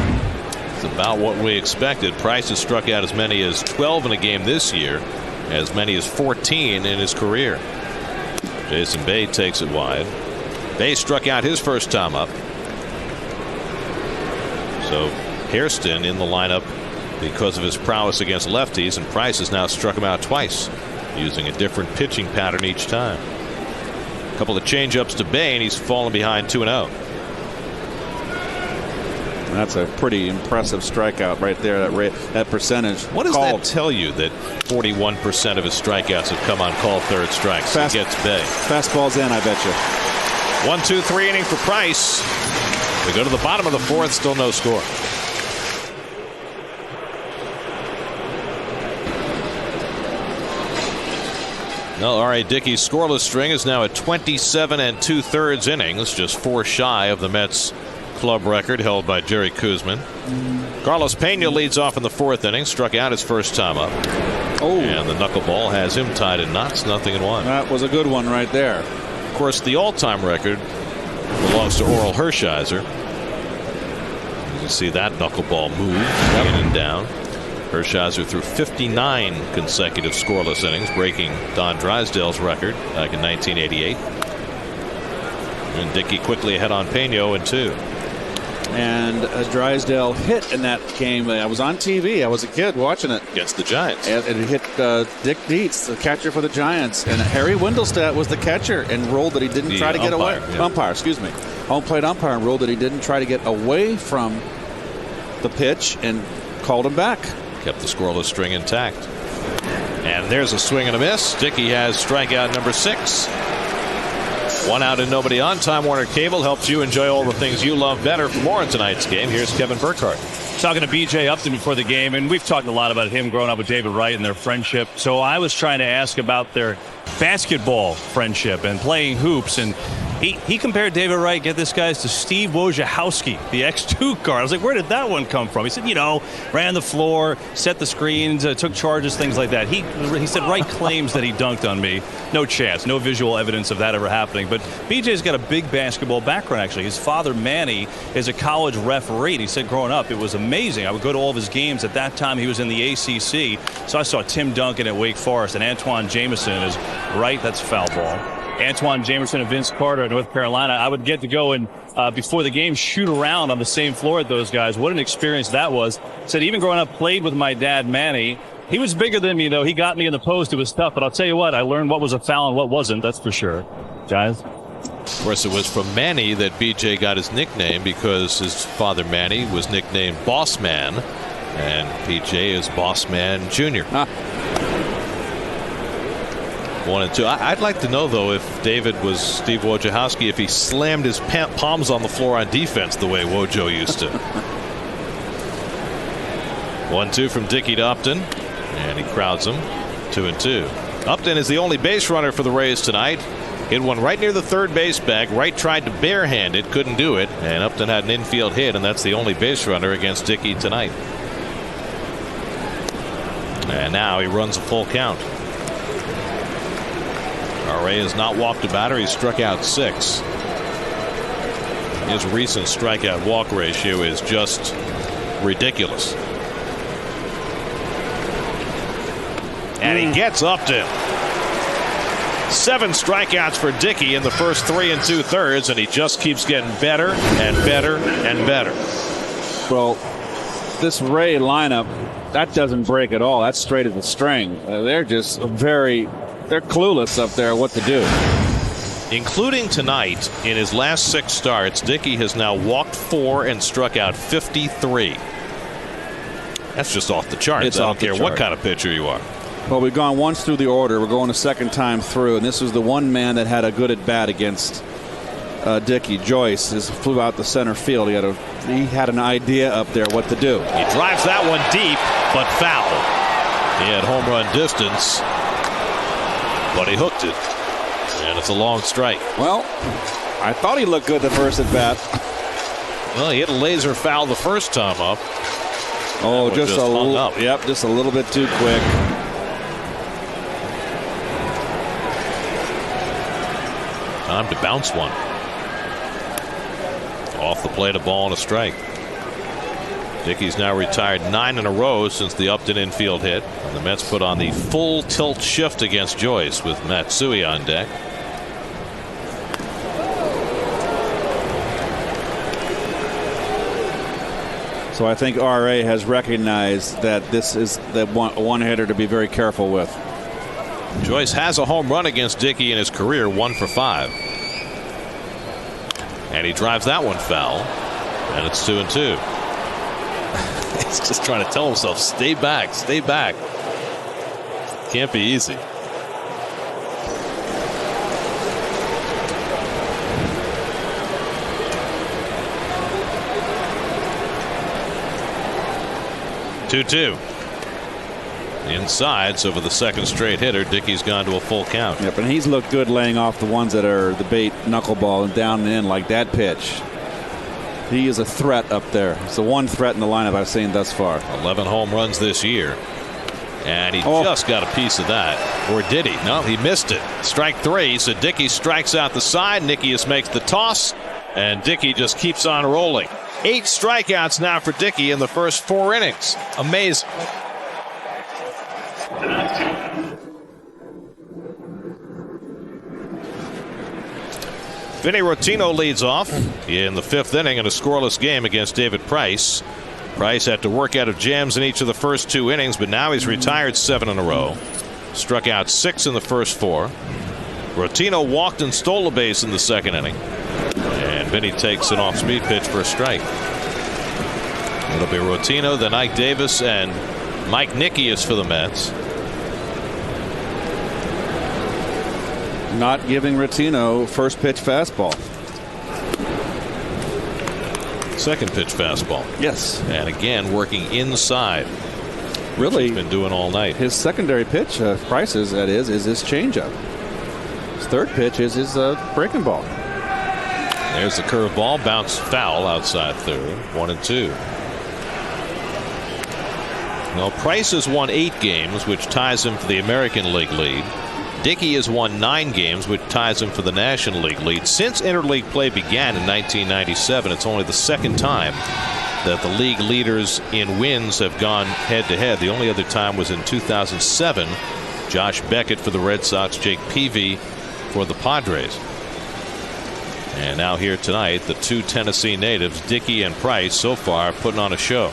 It's about what we expected. Price has struck out as many as 12 in a game this year, as many as 14 in his career. Jason Bay takes it wide. Bay struck out his first time up. So Hairston in the lineup because of his prowess against lefties, and Price has now struck him out twice, using a different pitching pattern each time. A couple of changeups to Bay, and he's fallen behind 2-0. That's a pretty impressive strikeout right there. That percentage. What does that tell you, that 41% of his strikeouts have come on called third strikes? He gets Bay. Fastball's in, I bet you. 1-2-3 inning for Price. We go to the bottom of the 4th, still no score. Well, all right, Dickey's scoreless string is now at 27 2/3 innings, just 4 shy of the Mets club record held by Jerry Koosman. Carlos Pena leads off in the 4th inning, struck out his first time up. Oh. And the knuckleball has him tied in knots, 0-1. That was a good one right there. Of course, the all-time record belongs to Oral Hershiser. You can see that knuckleball move in and down. Hershiser threw 59 consecutive scoreless innings, breaking Don Drysdale's record back in 1988. And Dickey quickly ahead on Pena 0-2. And Drysdale hit in that game. I was on TV. I was a kid watching it. Against the Giants. And it hit Dick Dietz, the catcher for the Giants. And Harry Wendelstedt was the catcher and ruled that he didn't try to get away. Yeah. Umpire, excuse me. home plate umpiring ruled that he didn't try to get away from the pitch and called him back. Kept the scoreless string intact. And there's a swing and a miss. Dickey has strikeout number 6. 1 out and nobody on. Time Warner Cable helps you enjoy all the things you love better. For more on tonight's game, here's Kevin Burkhardt. Talking to B.J. Upton before the game, and we've talked a lot about him growing up with David Wright and their friendship. So I was trying to ask about their basketball friendship and playing hoops, and he compared David Wright, get this, guys, to Steve Wojciechowski, the X2 card. I was like, where did that one come from? He said, ran the floor, set the screens, took charges, things like that. He said Wright claims that he dunked on me. No chance, no visual evidence of that ever happening. But BJ's got a big basketball background, actually. His father, Manny, is a college referee. He said growing up, it was amazing. I would go to all of his games. At that time, he was in the ACC. So I saw Tim Duncan at Wake Forest, and Antoine Jameson is right. That's foul ball. Antoine Jameson and Vince Carter in North Carolina. I would get to go and before the game shoot around on the same floor with those guys. What an experience that was. Said even growing up, played with my dad, Manny. He was bigger than me, though. He got me in the post. It was tough. But I'll tell you what, I learned what was a foul and what wasn't. That's for sure. Guys. Of course, it was from Manny that BJ got his nickname, because his father, Manny, was nicknamed Boss Man. And BJ is Boss Man Jr. 1 and 2. I'd like to know, though, if David was Steve Wojciechowski, if he slammed his palms on the floor on defense the way Wojo used to. 1-2 from Dickey to Upton, and he crowds him. 2 and 2. Upton is the only base runner for the Rays tonight. Hit one right near the third base bag. Wright tried to barehand it, couldn't do it, and Upton had an infield hit, and that's the only base runner against Dickey tonight. And now he runs a full count. Ray has not walked a batter. He's struck out 6. His recent strikeout walk ratio is just ridiculous. And he gets Upton. 7 strikeouts for Dickey in the first 3 2/3, and he just keeps getting better and better and better. Well, this Ray lineup, that doesn't break at all. That's straight as a string. They're just they're clueless up there what to do. Including tonight, in his last 6 starts, Dickey has now walked 4 and struck out 53. That's just off the charts. I don't care what kind of pitcher you are. Well, we've gone once through the order. We're going a second time through, and this was the one man that had a good at bat against Dickey. Joyce flew out the center field. He had an idea up there what to do. He drives that one deep, but foul. He had home run distance, but he hooked it, and it's a long strike. Well, I thought he looked good the first at bat. Well, he hit a laser foul the first time up. Oh, just a little. Yep, just a little bit too quick. Time to bounce one. Off the plate, a ball and a strike. Dickey's now retired 9 in a row since the Upton infield hit. And the Mets put on the full tilt shift against Joyce with Matsui on deck. So I think RA has recognized that this is the one hitter to be very careful with. Joyce has a home run against Dickey in his career, 1 for 5. And he drives that one foul, and it's 2 and 2. He's just trying to tell himself, stay back, stay back. Can't be easy. Two. Inside, so for the second straight hitter, Dickey's gone to a full count. Yep, and he's looked good laying off the ones that are the bait knuckleball and down and in like that pitch. He is a threat up there. It's the one threat in the lineup I've seen thus far. 11 home runs this year. And he just got a piece of that. Or did he? No, he missed it. Strike 3. So Dickey strikes out the side. Nickius makes the toss. And Dickey just keeps on rolling. 8 strikeouts now for Dickey in the first 4 innings. Amazing. Vinny Rotino leads off in the 5th inning in a scoreless game against David Price. Price had to work out of jams in each of the first 2 innings, but now he's retired 7 in a row. Struck out 6 in the first 4. Rotino walked and stole a base in the 2nd inning. And Vinny takes an off-speed pitch for a strike. It'll be Rotino, then Ike Davis, and Mike Nickius for the Mets. Not giving Rotino first pitch fastball. Second pitch fastball. Yes. And again working inside. Really been doing all night. His secondary pitch, Price's that is his changeup. His third pitch is his breaking ball. There's the curveball, bounce foul outside third. 1-2. Well, Price has won 8 games, which ties him for the American League lead. Dickey has won 9 games, which ties him for the National League lead. Since interleague play began in 1997, it's only the second time that the league leaders in wins have gone head-to-head. The only other time was in 2007. Josh Beckett for the Red Sox, Jake Peavy for the Padres. And now here tonight, the 2 Tennessee natives, Dickey and Price, so far putting on a show.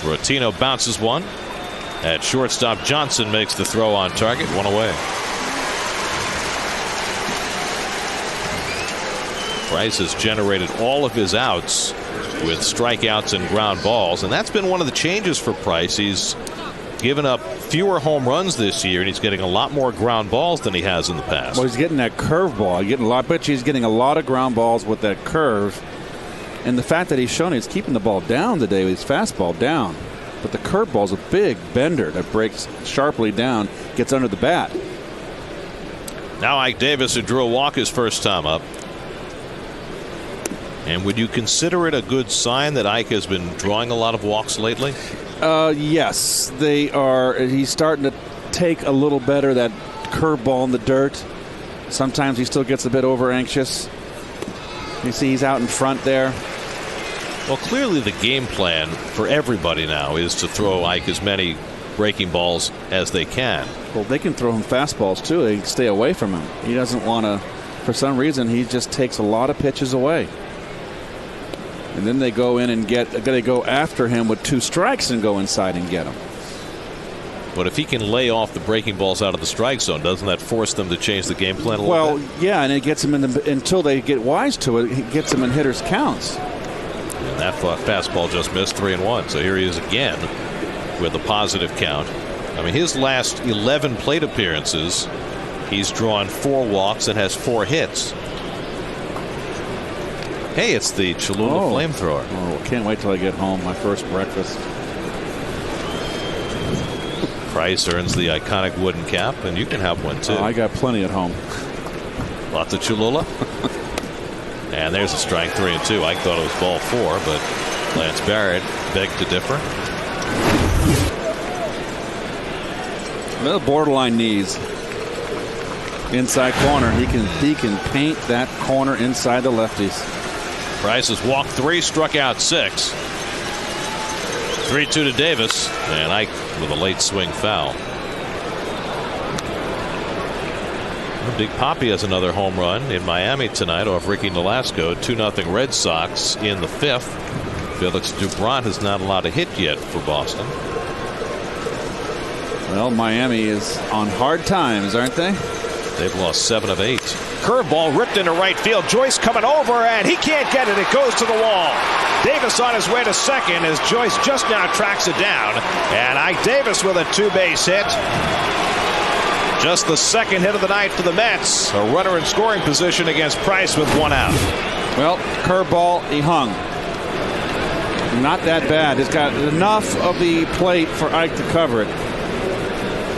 Rotino bounces one. At shortstop, Johnson makes the throw on target, 1 away. Price has generated all of his outs with strikeouts and ground balls, and that's been one of the changes for Price. He's given up fewer home runs this year, and he's getting a lot more ground balls than he has in the past. Well, he's getting that curveball. He's getting a lot of ground balls with that curve, and the fact that he's shown he's keeping the ball down today with his fastball down. But the curveball's a big bender that breaks sharply down, gets under the bat. Now Ike Davis, who drew a walk his first time up. And would you consider it a good sign that Ike has been drawing a lot of walks lately? Yes, they are. He's starting to take a little better that curveball in the dirt. Sometimes he still gets a bit over anxious. You see he's out in front there. Well, clearly the game plan for everybody now is to throw Ike as many breaking balls as they can. Well, they can throw him fastballs too. They can stay away from him. He doesn't want to. For some reason, he just takes a lot of pitches away. And then they go in and they go after him with 2 strikes and go inside and get him. But if he can lay off the breaking balls out of the strike zone, doesn't that force them to change the game plan a little bit? Well, yeah, and it gets them until they get wise to it. It gets them in hitters' counts. And that fastball just missed, 3-1. So here he is again with a positive count. I mean, his last 11 plate appearances, he's drawn 4 walks and has 4 hits. Hey, it's the Cholula flamethrower. Oh, can't wait till I get home. My first breakfast. Price earns the iconic wooden cap, and you can have one too. I got plenty at home. Lots of Cholula. And there's a strike, 3-2. Ike thought it was ball 4, but Lance Barrett begged to differ. Well, borderline knees. Inside corner. He can paint that corner inside the lefties. Price has walked 3, struck out 6. 3-2 to Davis, and Ike with a late swing foul. Big Papi has another home run in Miami tonight off Ricky Nolasco. 2-0 Red Sox in the 5th. Felix Dubron has not allowed a hit yet for Boston. Well, Miami is on hard times, aren't they? They've lost 7 of 8. Curveball ripped into right field. Joyce coming over, and he can't get it. It goes to the wall. Davis on his way to second as Joyce just now tracks it down. And Ike Davis with a 2-base hit. Just the second hit of the night for the Mets. A runner in scoring position against Price with 1 out. Well, curveball, he hung. Not that bad. It's got enough of the plate for Ike to cover it.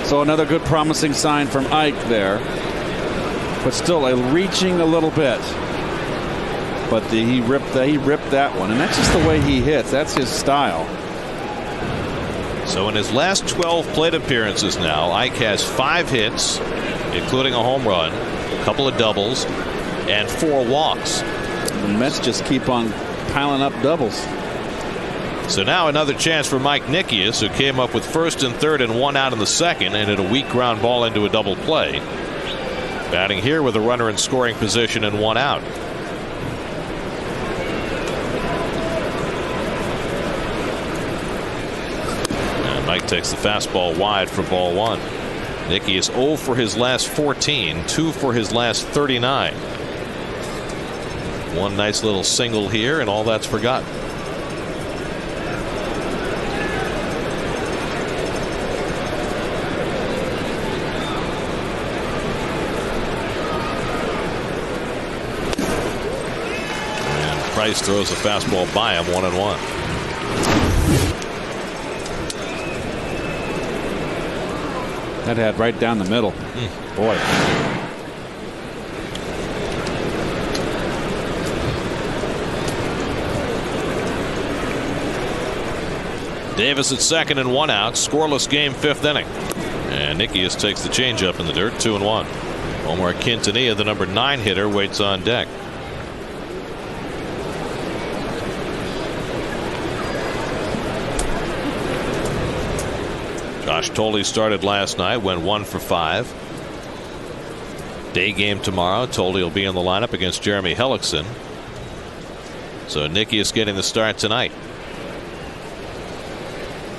So another good promising sign from Ike there. But still reaching a little bit. But he ripped that one. And that's just the way he hits. That's his style. So in his last 12 plate appearances now, Ike has 5 hits, including a home run, a couple of doubles, and 4 walks. The Mets just keep on piling up doubles. So now another chance for Mike Nickius, who came up with first and third and 1 out in the second, and hit a weak ground ball into a double play. Batting here with a runner in scoring position and 1 out. Mike takes the fastball wide for ball 1. Dickey is 0 for his last 14, 2 for his last 39. One nice little single here, and all that's forgotten. And Price throws a fastball by him, 1-1. That had right down the middle. Boy. Davis at second and 1 out. Scoreless game, 5th inning. And Nickius takes the changeup in the dirt, 2-1. Omar Quintanilla, the number 9 hitter, waits on deck. Josh Toley started last night, went 1 for 5. Day game tomorrow. Toley will be in the lineup against Jeremy Hellickson. So Nickius getting the start tonight.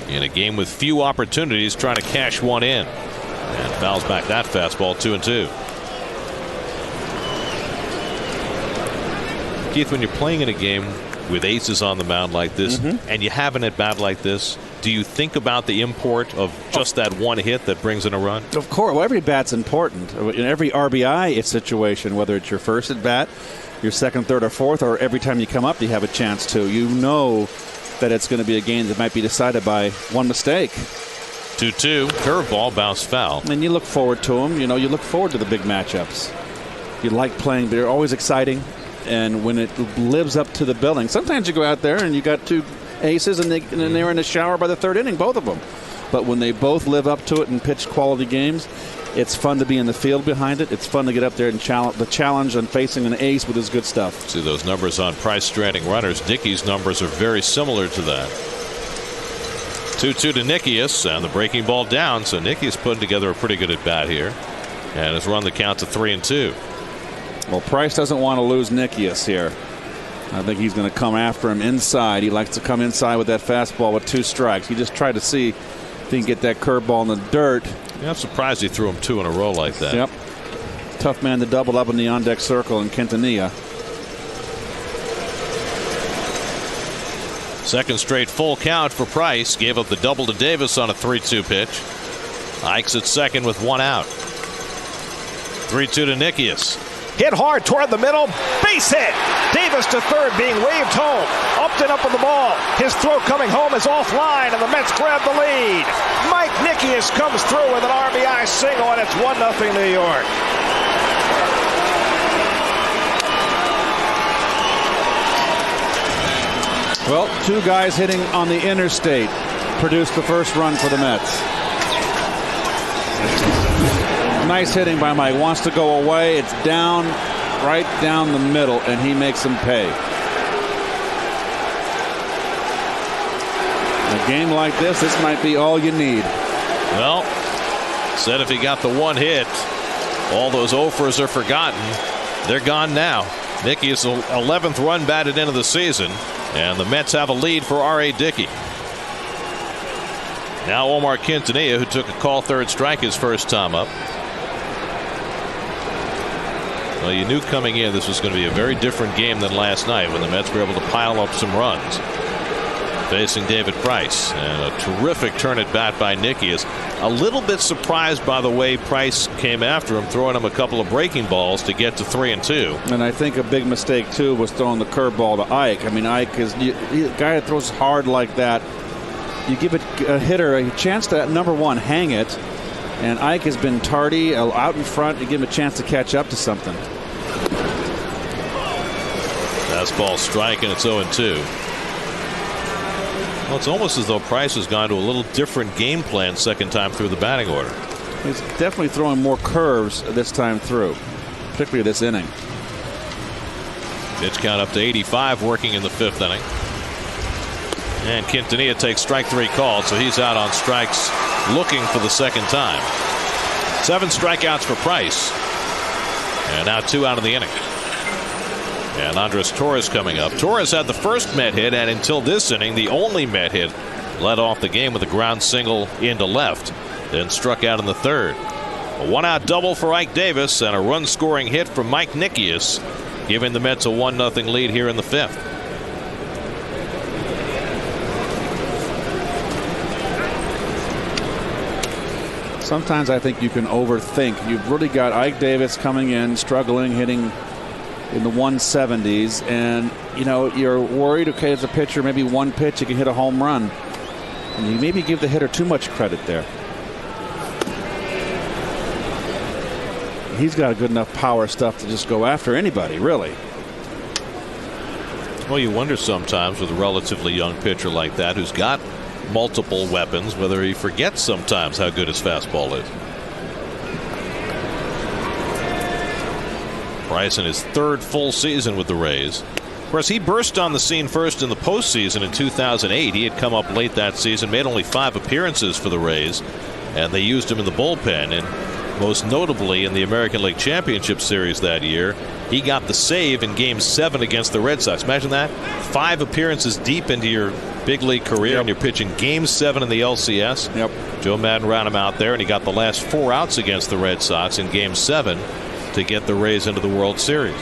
In a game with few opportunities, trying to cash one in. And fouls back that fastball, 2-2. Keith, when you're playing in a game with aces on the mound like this, and you have an at bat like this, do you think about the import of just that one hit that brings in a run? Of course. Well, every bat's important. In every RBI situation, whether it's your first at bat, your second, third, or fourth, or every time you come up, you have a chance to. You know that it's going to be a game that might be decided by one mistake. 2-2. Curveball, bounce foul. And you look forward to them. You know, you look forward to the big matchups. You like playing. They're always exciting. And when it lives up to the billing, sometimes you go out there and you got two aces and they're in the shower by the 3rd inning, both of them. But when they both live up to it and pitch quality games, it's fun to be in the field behind it. It's fun to get up there and challenge on facing an ace with his good stuff. See those numbers on Price stranding runners. Dickey's numbers are very similar to that. 2-2 to Nickius, and the breaking ball down. So Nickius putting together a pretty good at bat here, and has run the count to 3-2. Well, Price doesn't want to lose Nickius here. I think he's going to come after him inside. He likes to come inside with that fastball with 2 strikes. He just tried to see if he can get that curveball in the dirt. Yeah, I'm surprised he threw him 2 in a row like that. Yep. Tough man to double up in the on-deck circle in Quintanilla. Second straight full count for Price. Gave up the double to Davis on a 3-2 pitch. Ike's at second with 1 out. 3-2 to Nickius. Hit hard toward the middle. Base hit. Davis to third, being waved home. Upton up with the ball. His throw coming home is offline, and the Mets grab the lead. Mike Nickius comes through with an RBI single, and it's 1-0 New York. Well, 2 guys hitting on the interstate produced the first run for the Mets. Nice hitting by Mike. Wants to go away. It's down, right down the middle, and he makes him pay. In a game like this might be all you need. Well, said if he got the one hit, all those offers are forgotten. They're gone now. Nickius' 11th run batted into the season, and the Mets have a lead for R.A. Dickey. Now Omar Quintanilla, who took a call 3rd strike his first time up. Well, you knew coming in this was going to be a very different game than last night when the Mets were able to pile up some runs. Facing David Price, and a terrific turn at bat by Nickius. A little bit surprised by the way Price came after him, throwing him a couple of breaking balls to get to 3-2. And I think a big mistake too was throwing the curveball to Ike. I mean, Ike is a guy that throws hard like that. You give a hitter a chance to, number one, hang it. And Ike has been tardy out in front. You give him a chance to catch up to something. Fastball strike, and it's 0-2. Well, it's almost as though Price has gone to a little different game plan second time through the batting order. He's definitely throwing more curves this time through, particularly this inning. Pitch count up to 85, working in the 5th inning. And Quintanilla takes strike 3 called, so he's out on strikes looking for the second time. 7 strikeouts for Price. And now 2 out of the inning. And Andres Torres coming up. Torres had the first Met hit, and until this inning, the only Met hit. Led off the game with a ground single into left. Then struck out in the 3rd. A 1-out double for Ike Davis and a run-scoring hit from Mike Nickius. giving the Mets a 1-0 lead here in the 5th. Sometimes I think you can overthink. You've really got Ike Davis coming in, struggling, hitting in the 170s, and you know you're worried. Okay, as a pitcher, maybe one pitch you can hit a home run, and you maybe give the hitter too much credit there. He's got good enough power stuff to just go after anybody, really. Well, you wonder sometimes with a relatively young pitcher like that who's got multiple weapons, whether he forgets sometimes how good his fastball is. Price in his 3rd full season with the Rays. Of course, he burst on the scene first in the postseason in 2008. He had come up late that season, made only 5 appearances for the Rays, and they used him in the bullpen. And most notably in the American League Championship Series that year, he got the save in Game 7 against the Red Sox. Imagine that. 5 appearances deep into your big league career, and you're pitching Game 7 in the LCS. Joe Madden ran him out there, and he got the last 4 outs against the Red Sox in Game 7 to get the Rays into the World Series.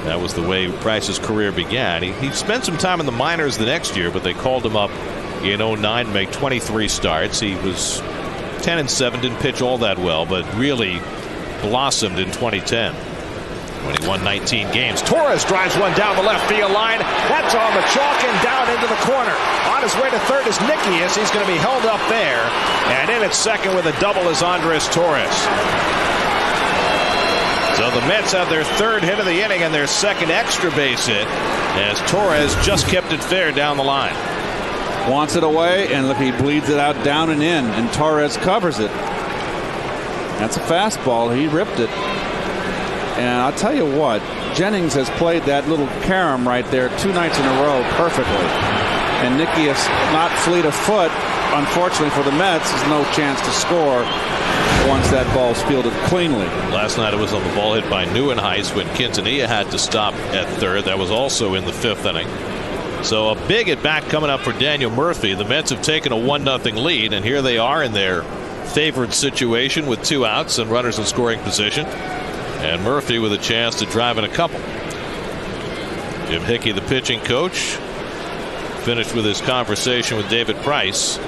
That was the way Price's career began. He spent some time in the minors the next year, but they called him up in 09 to make 23 starts. He was 10-7, didn't pitch all that well, but really blossomed in 2010 when he won 19 games. Torres drives one down the left field line. That's on the chalk and down into the corner. On his way to third is Dickey. He's going to be held up there. And in at second with a double is Andres Torres. So the Mets have their 3rd hit of the inning and their 2nd extra base hit as Torres just kept it fair down the line. Wants it away, and look, he bleeds it out down and in, and Torres covers it. That's a fastball. He ripped it. And I'll tell you what, Jennings has played that little carom right there 2 nights in a row perfectly. And Dickey is not fleet of foot. Unfortunately for the Mets, there's no chance to score once that ball's fielded cleanly. Last night it was on the ball hit by Neuenhuis when Quintanilla had to stop at third. That was also in the 5th inning. So a big at bat coming up for Daniel Murphy. The Mets have taken a 1-0 lead, and here they are in their favored situation with 2 outs and runners in scoring position. And Murphy with a chance to drive in a couple. Jim Hickey, the pitching coach, finished with his conversation with David Price.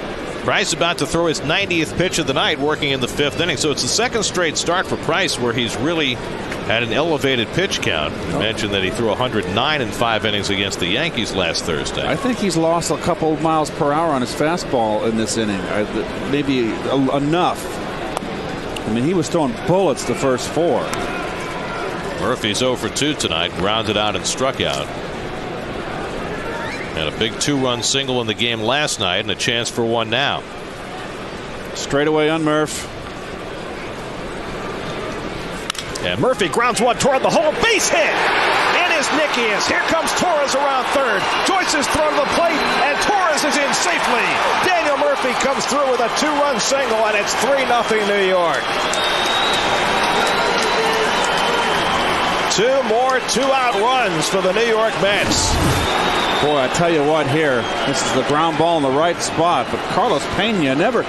Price about to throw his 90th pitch of the night, working in the 5th inning. So it's the 2nd straight start for Price where he's really had an elevated pitch count. You mentioned that he threw 109 in 5 innings against the Yankees last Thursday. I think he's lost a couple miles per hour on his fastball in this inning. Maybe enough. I mean, he was throwing bullets the first 4. Murphy's 0 for 2 tonight, grounded out and struck out. And a big 2-run single in the game last night, and a chance for one now. Straight away on Murph. And Murphy grounds one toward the hole. Base hit. And is Dickey. Here comes Torres around third. Joyce is thrown to the plate, and Torres is in safely. Daniel Murphy comes through with a 2-run single, and it's 3-0 New York. 2 more 2-out runs for the New York Mets. Boy, I tell you what here, this is the ground ball in the right spot, but Carlos Pena never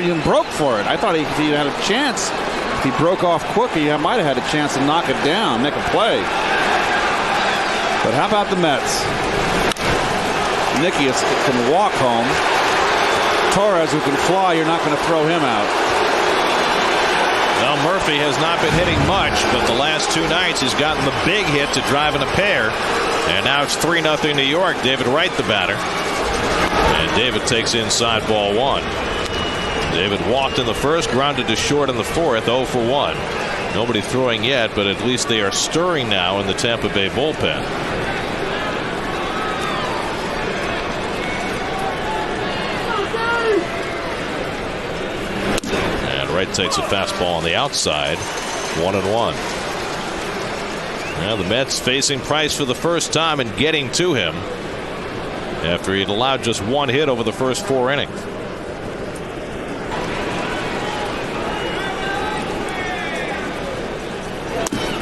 even broke for it. I thought if he had a chance, if he broke off quick, he might have had a chance to knock it down, make a play. But how about the Mets? Dickey can walk home. Torres, who can fly, you're not going to throw him out. Well, Murphy has not been hitting much, but the last 2 nights he's gotten the big hit to drive in a pair. And now it's 3-0 New York. David Wright, the batter. And David takes inside ball 1. David walked in the first, grounded to short in the 4th, 0 for 1. Nobody throwing yet, but at least they are stirring now in the Tampa Bay bullpen. And Wright takes a fastball on the outside, 1-1. Now the Mets facing Price for the first time and getting to him after he'd allowed just 1 hit over the first 4 innings.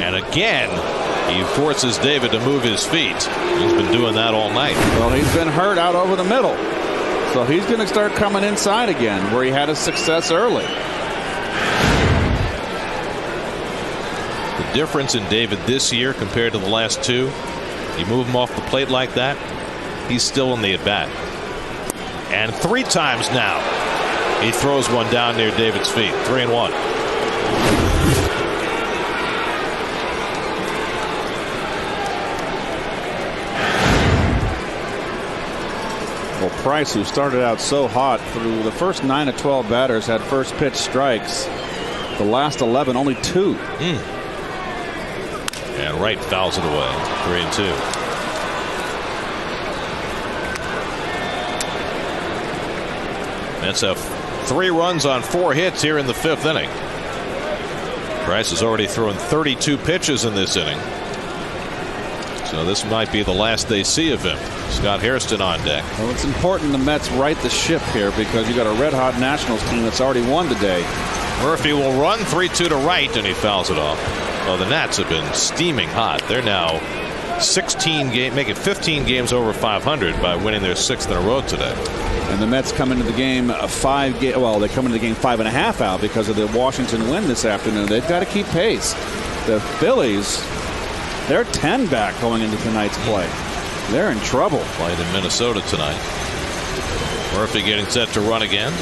And again, he forces David to move his feet. He's been doing that all night. Well, he's been hurt out over the middle. So he's going to start coming inside again where he had his success early. difference in David this year compared to the last two. You move him off the plate like that, he's still in the at bat. And 3 times now he throws one down near David's feet. 3-1. Well, Price, who started out so hot, through the first 9 of 12 batters had first pitch strikes. The last 11, only 2. And Wright fouls it away. 3-2. Mets have 3 runs on 4 hits here in the 5th inning. Price has already thrown 32 pitches in this inning. So this might be the last they see of him. Scott Hairston on deck. Well, it's important the Mets right the ship here because you got a red-hot Nationals team that's already won today. Murphy will run 3-2 to right, and he fouls it off. Well, the Nats have been steaming hot. They're now 16 games, making 15 games over 500 by winning their 6th in a row today. And the Mets come into the game they come into the game 5.5 out because of the Washington win this afternoon. They've got to keep pace. The Phillies, they're 10 back going into tonight's play. They're in trouble. Played in Minnesota tonight. Murphy getting set to run again.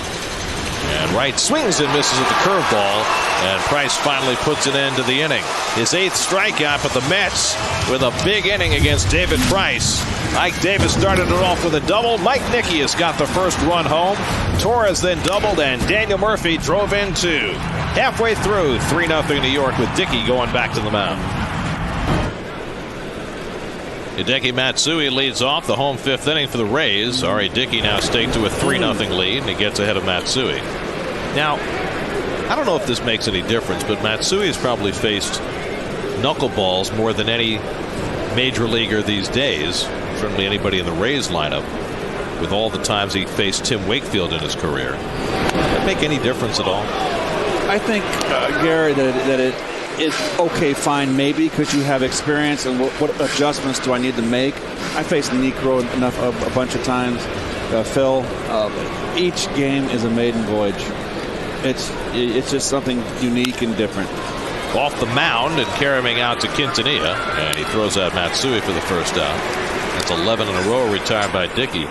And Wright swings and misses at the curveball. And Price finally puts an end to the inning. His 8th strikeout, but the Mets with a big inning against David Price. Ike Davis started it off with a double. Mike Nickey has got the first run home. Torres then doubled, and Daniel Murphy drove in 2. Halfway through, 3-0 New York with Dickey going back to the mound. Hideki Matsui leads off the home 5th inning for the Rays. R.A. Dickey now staked to a 3-0 lead, and he gets ahead of Matsui. Now, I don't know if this makes any difference, but Matsui has probably faced knuckleballs more than any major leaguer these days. Certainly anybody in the Rays lineup, with all the times he faced Tim Wakefield in his career. Does that make any difference at all? I think, Gary, that it is okay, fine, maybe, because you have experience and what adjustments do I need to make. I faced Necro enough a bunch of times. Phil, each game is a maiden voyage. It's just something unique and different. Off the mound and carrying out to Quintanilla, and he throws out Matsui for the first out. That's 11 in a row retired by Dickey.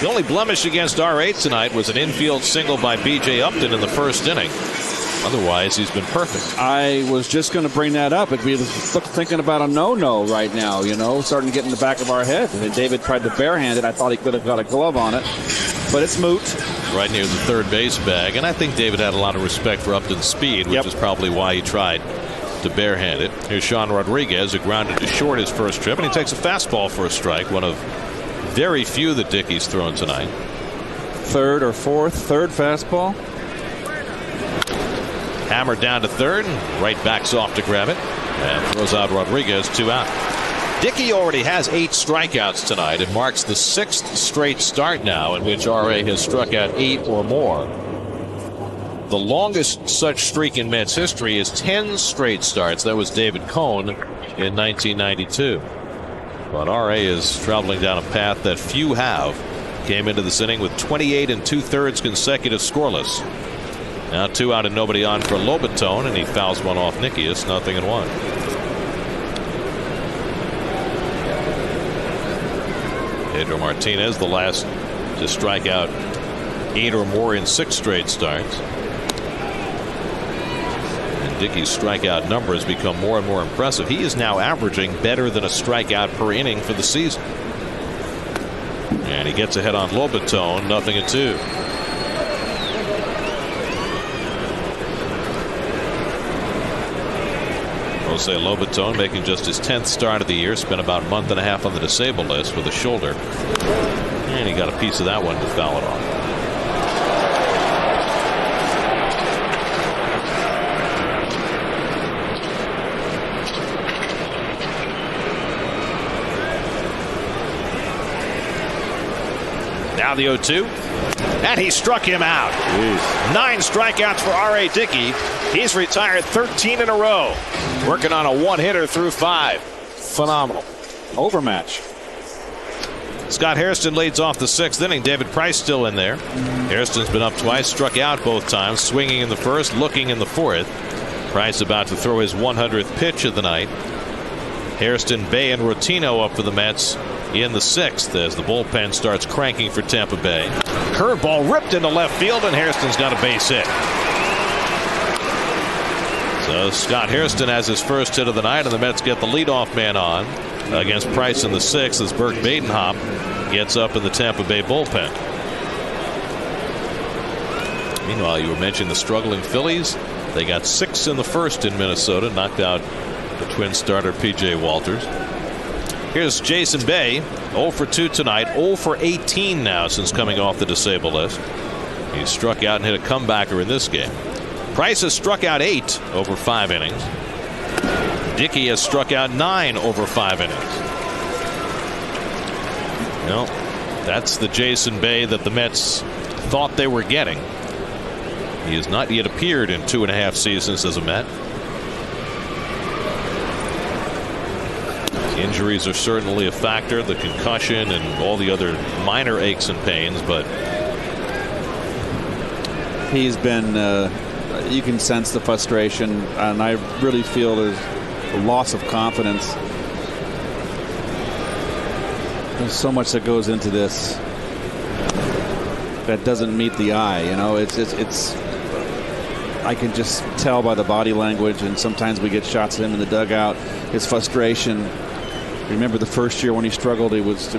The only blemish against R8 tonight was an infield single by B.J. Upton in the first inning. Otherwise, he's been perfect. I was just going to bring that up. We're thinking about a no-no right now, starting to get in the back of our head. And David tried to barehand it. I thought he could have got a glove on it, but it's moot. Right near the third base bag, and I think David had a lot of respect for Upton's speed, which is probably why he tried to barehand it. Here's Sean Rodriguez, who grounded to short his first trip, and he takes a fastball for a strike, one of very few that Dickey's thrown tonight. Third fastball. Hammered down to third. Right backs off to grab it and throws out Rodriguez. 2 out. Dickey already has 8 strikeouts tonight. It marks the 6th straight start now in which RA has struck out 8 or more. The longest such streak in Mets history is 10 straight starts. That was David Cohn in 1992. But RA is traveling down a path that few have. Came into this inning with 28 2/3 consecutive scoreless. Now 2 out and nobody on for Lobaton, and he fouls one off Nicky. It's 0-1. Pedro Martinez, the last to strike out 8 or more in 6 straight starts. And Dickey's strikeout numbers become more and more impressive. He is now averaging better than a strikeout per inning for the season. And he gets ahead on Lobaton, 0-2. Jose Lobaton making just his 10th start of the year. Spent about a month and a half on the disabled list with a shoulder. And he got a piece of that one to foul it off. Now the 0-2. And he struck him out. Jeez. 9 strikeouts for R.A. Dickey. He's retired 13 in a row. Working on a 1-hitter through 5. Phenomenal. Overmatch. Scott Hairston leads off the 6th inning. David Price still in there. Hairston's been up twice, struck out both times, swinging in the first, looking in the 4th. Price about to throw his 100th pitch of the night. Hairston, Bay, and Rotino up for the Mets in the 6th as the bullpen starts cranking for Tampa Bay. Curveball ripped into left field, and Hairston's got a base hit. So Scott Hairston has his first hit of the night, and the Mets get the leadoff man on against Price in the 6th as Burt Badenhop gets up in the Tampa Bay bullpen. Meanwhile, you were mentioning the struggling Phillies. They got 6 in the 1st in Minnesota, knocked out the Twins starter P.J. Walters. Here's Jason Bay, 0 for 2 tonight, 0 for 18 now since coming off the disabled list. He struck out and hit a comebacker in this game. Price has struck out 8 over 5 innings. Dickey has struck out 9 over 5 innings. Well, that's the Jason Bay that the Mets thought they were getting. He has not yet appeared in 2.5 seasons as a Met. Injuries are certainly a factor, the concussion and all the other minor aches and pains, but he's been you can sense the frustration, and I really feel there's a loss of confidence. There's so much that goes into this that doesn't meet the eye. You know, it's I can just tell by the body language, and sometimes we get shots of him in the dugout. His frustration. Remember the first year when he struggled, he was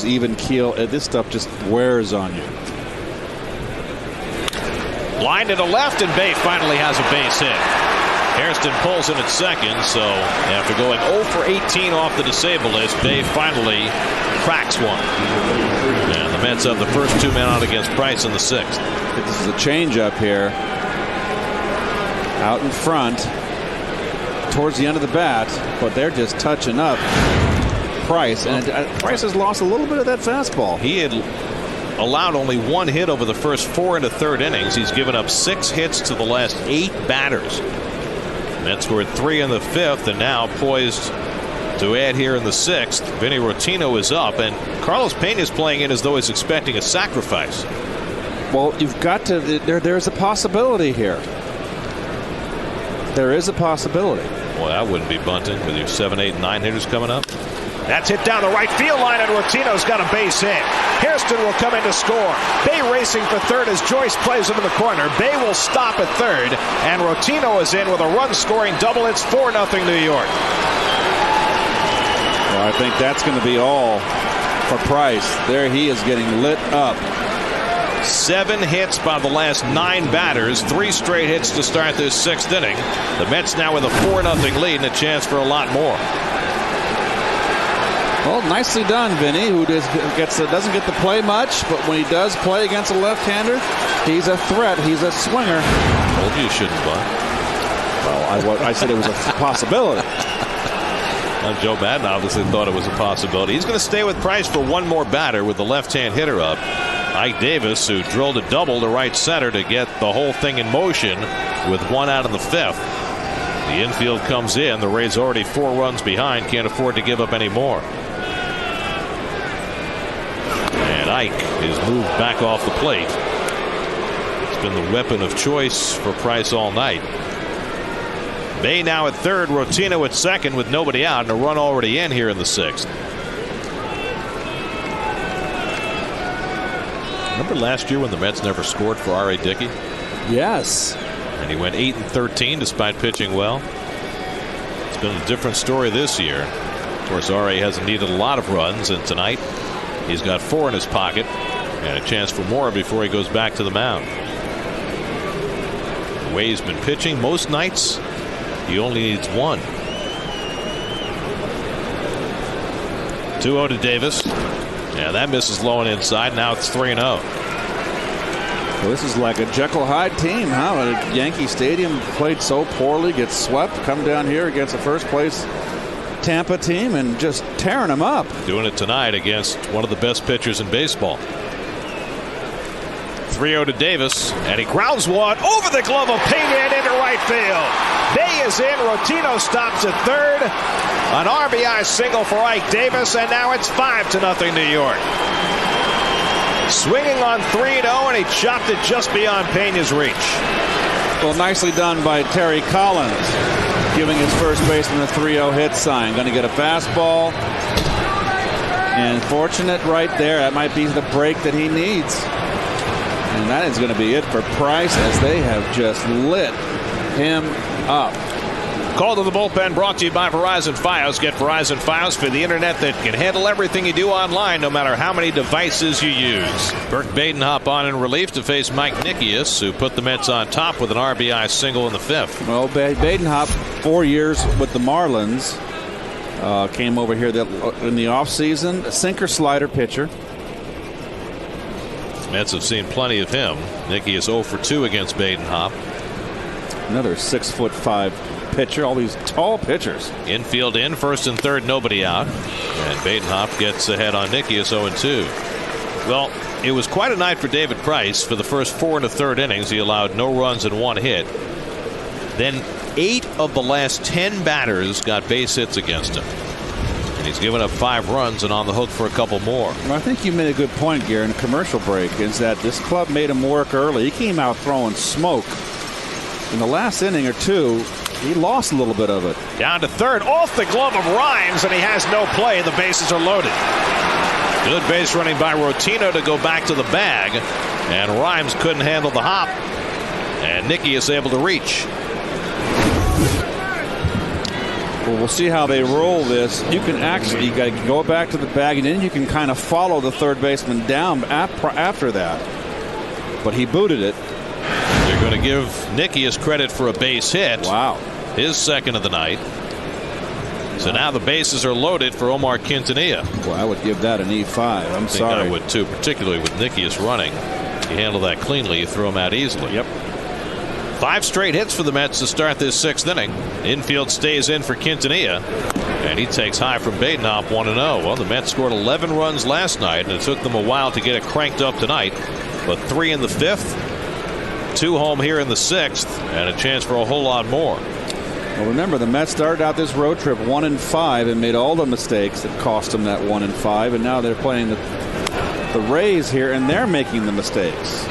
even keel. This stuff just wears on you. Line to the left, and Bay finally has a base hit. Hairston pulls in at second, so after going 0 for 18 off the disabled list, Bay finally cracks one. And the Mets have the first 2 men out against Price in the 6th. This is a changeup here. Out in front. Towards the end of the bat, but they're just touching up Price, and Price has lost a little bit of that fastball. He had allowed only 1 hit over the first 4 1/3 innings. He's given up 6 hits to the last 8 batters. Mets scored 3 in the 5th, and now poised to add here in the 6th. Vinny Rotino is up, and Carlos Pena is playing in as though he's expecting a sacrifice. Well, you've got to. There's a possibility here. There is a possibility. Well, that wouldn't be bunting with your 7, 8, and 9 hitters coming up. That's hit down the right field line, and Rotino's got a base hit. Hairston will come in to score. Bay racing for third as Joyce plays into the corner. Bay will stop at third, and Rotino is in with a run-scoring double. It's 4-0 New York. Well, I think that's going to be all for Price. There he is getting lit up. 7 hits by the last 9 batters, 3 straight hits to start this 6th inning. The Mets now with a 4-0 lead and a chance for a lot more. Well, nicely done, Vinny, who doesn't get to play much, but when he does play against a left-hander, he's a threat. He's a swinger. I told you shouldn't bunt. Well, I said it was a possibility. Joe Madden obviously thought it was a possibility. He's going to stay with Price for 1 more batter with the left-hand hitter up. Ike Davis, who drilled a double to right center to get the whole thing in motion with 1 out in the 5th. The infield comes in. The Rays already 4 runs behind. Can't afford to give up any more. And Ike is moved back off the plate. It's been the weapon of choice for Price all night. Bay now at third, Rotino at second with nobody out, and a run already in here in the 6th. Remember last year when the Mets never scored for R.A. Dickey? Yes. And he went 8 and 13 despite pitching well. It's been a different story this year. Of course, R.A. hasn't needed a lot of runs, and tonight he's got 4 in his pocket and a chance for more before he goes back to the mound. The way he's been pitching most nights, he only needs 1. 2-0 to Davis. Yeah, that misses low and inside. Now it's 3-0. Well, this is like a Jekyll Hyde team, huh? At Yankee Stadium, played so poorly, gets swept, come down here against the first place Tampa team and just tearing them up. Doing it tonight against one of the best pitchers in baseball. 3-0 to Davis, and he grounds one over the glove of Pena and into right field. Bay is in. Rotino stops at third. An RBI single for Ike Davis, and now it's 5-0 New York. Swinging on 3-0, and he chopped it just beyond Pena's reach. Well, nicely done by Terry Collins, giving his first baseman a 3-0 hit sign. Going to get a fastball. And fortunate right there. That might be the break that he needs. And that is going to be it for Price, as they have just lit him up. Call to the bullpen brought to you by Verizon Fios. Get Verizon Fios for the internet that can handle everything you do online, no matter how many devices you use. Burke Badenhop on in relief to face Mike Nickius, who put the Mets on top with an RBI single in the 5th. Well, Badenhop, 4 years with the Marlins, came over here in the offseason. A sinker slider pitcher. Mets have seen plenty of him. Nickius 0 for 2 against Badenhop. Another 6'5" pitcher. All these tall pitchers. Infield in, first and third, nobody out. And Badenhop gets ahead on Nickius 0-2. Well, it was quite a night for David Price. For the first 4 1/3 innings, he allowed no runs and 1 hit. Then 8 of the last 10 batters got base hits against him. And he's given up 5 runs and on the hook for a couple more. Well, I think you made a good point, Gary, in a commercial break, is that this club made him work early. He came out throwing smoke. In the last inning or two, he lost a little bit of it. Down to third, off the glove of Rhymes, and he has no play. The bases are loaded. Good base running by Rotino to go back to the bag, and Rhymes couldn't handle the hop, and Nicky is able to reach. Well, we'll see how they roll this. You can actually, you got to go back to the bag, and then you can kind of follow the third baseman down after that. But he booted it. They're going to give Nicky credit for a base hit. Wow. His second of the night. So now the bases are loaded for Omar Quintanilla. Well, I would give that an E5. I'm sorry. I would too, particularly with Nickius running. You handle that cleanly, you throw him out easily. Yep. 5 straight hits for the Mets to start this 6th inning. Infield stays in for Quintanilla, and he takes high from Badenhop 1-0. Well, the Mets scored 11 runs last night, and it took them a while to get it cranked up tonight. But 3 in the 5th, 2 home here in the 6th, and a chance for a whole lot more. Well, remember, the Mets started out this road trip 1-5 and made all the mistakes that cost them that 1-5, and now they're playing the Rays here, and they're making the mistakes.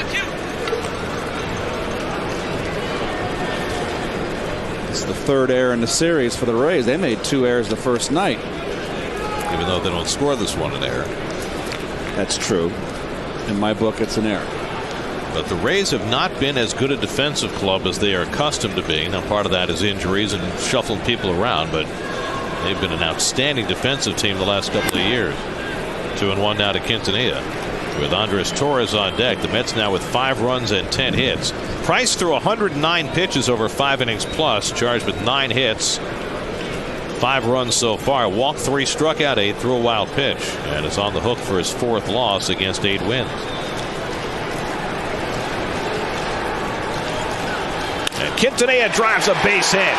It's the 3rd error in the series for the Rays. They made 2 errors the first night. Even though they don't score this one an error. That's true. In my book, it's an error. But the Rays have not been as good a defensive club as they are accustomed to being. Now, part of that is injuries and shuffling people around, but they've been an outstanding defensive team the last couple of years. 2-1 now to Quintanilla. With Andres Torres on deck, the Mets now with 5 runs and 10 hits. Price threw 109 pitches over 5 innings plus, charged with 9 hits, 5 runs so far. Walked 3, struck out 8, threw a wild pitch, and is on the hook for his 4th loss against 8 wins. And Quintanilla drives a base hit.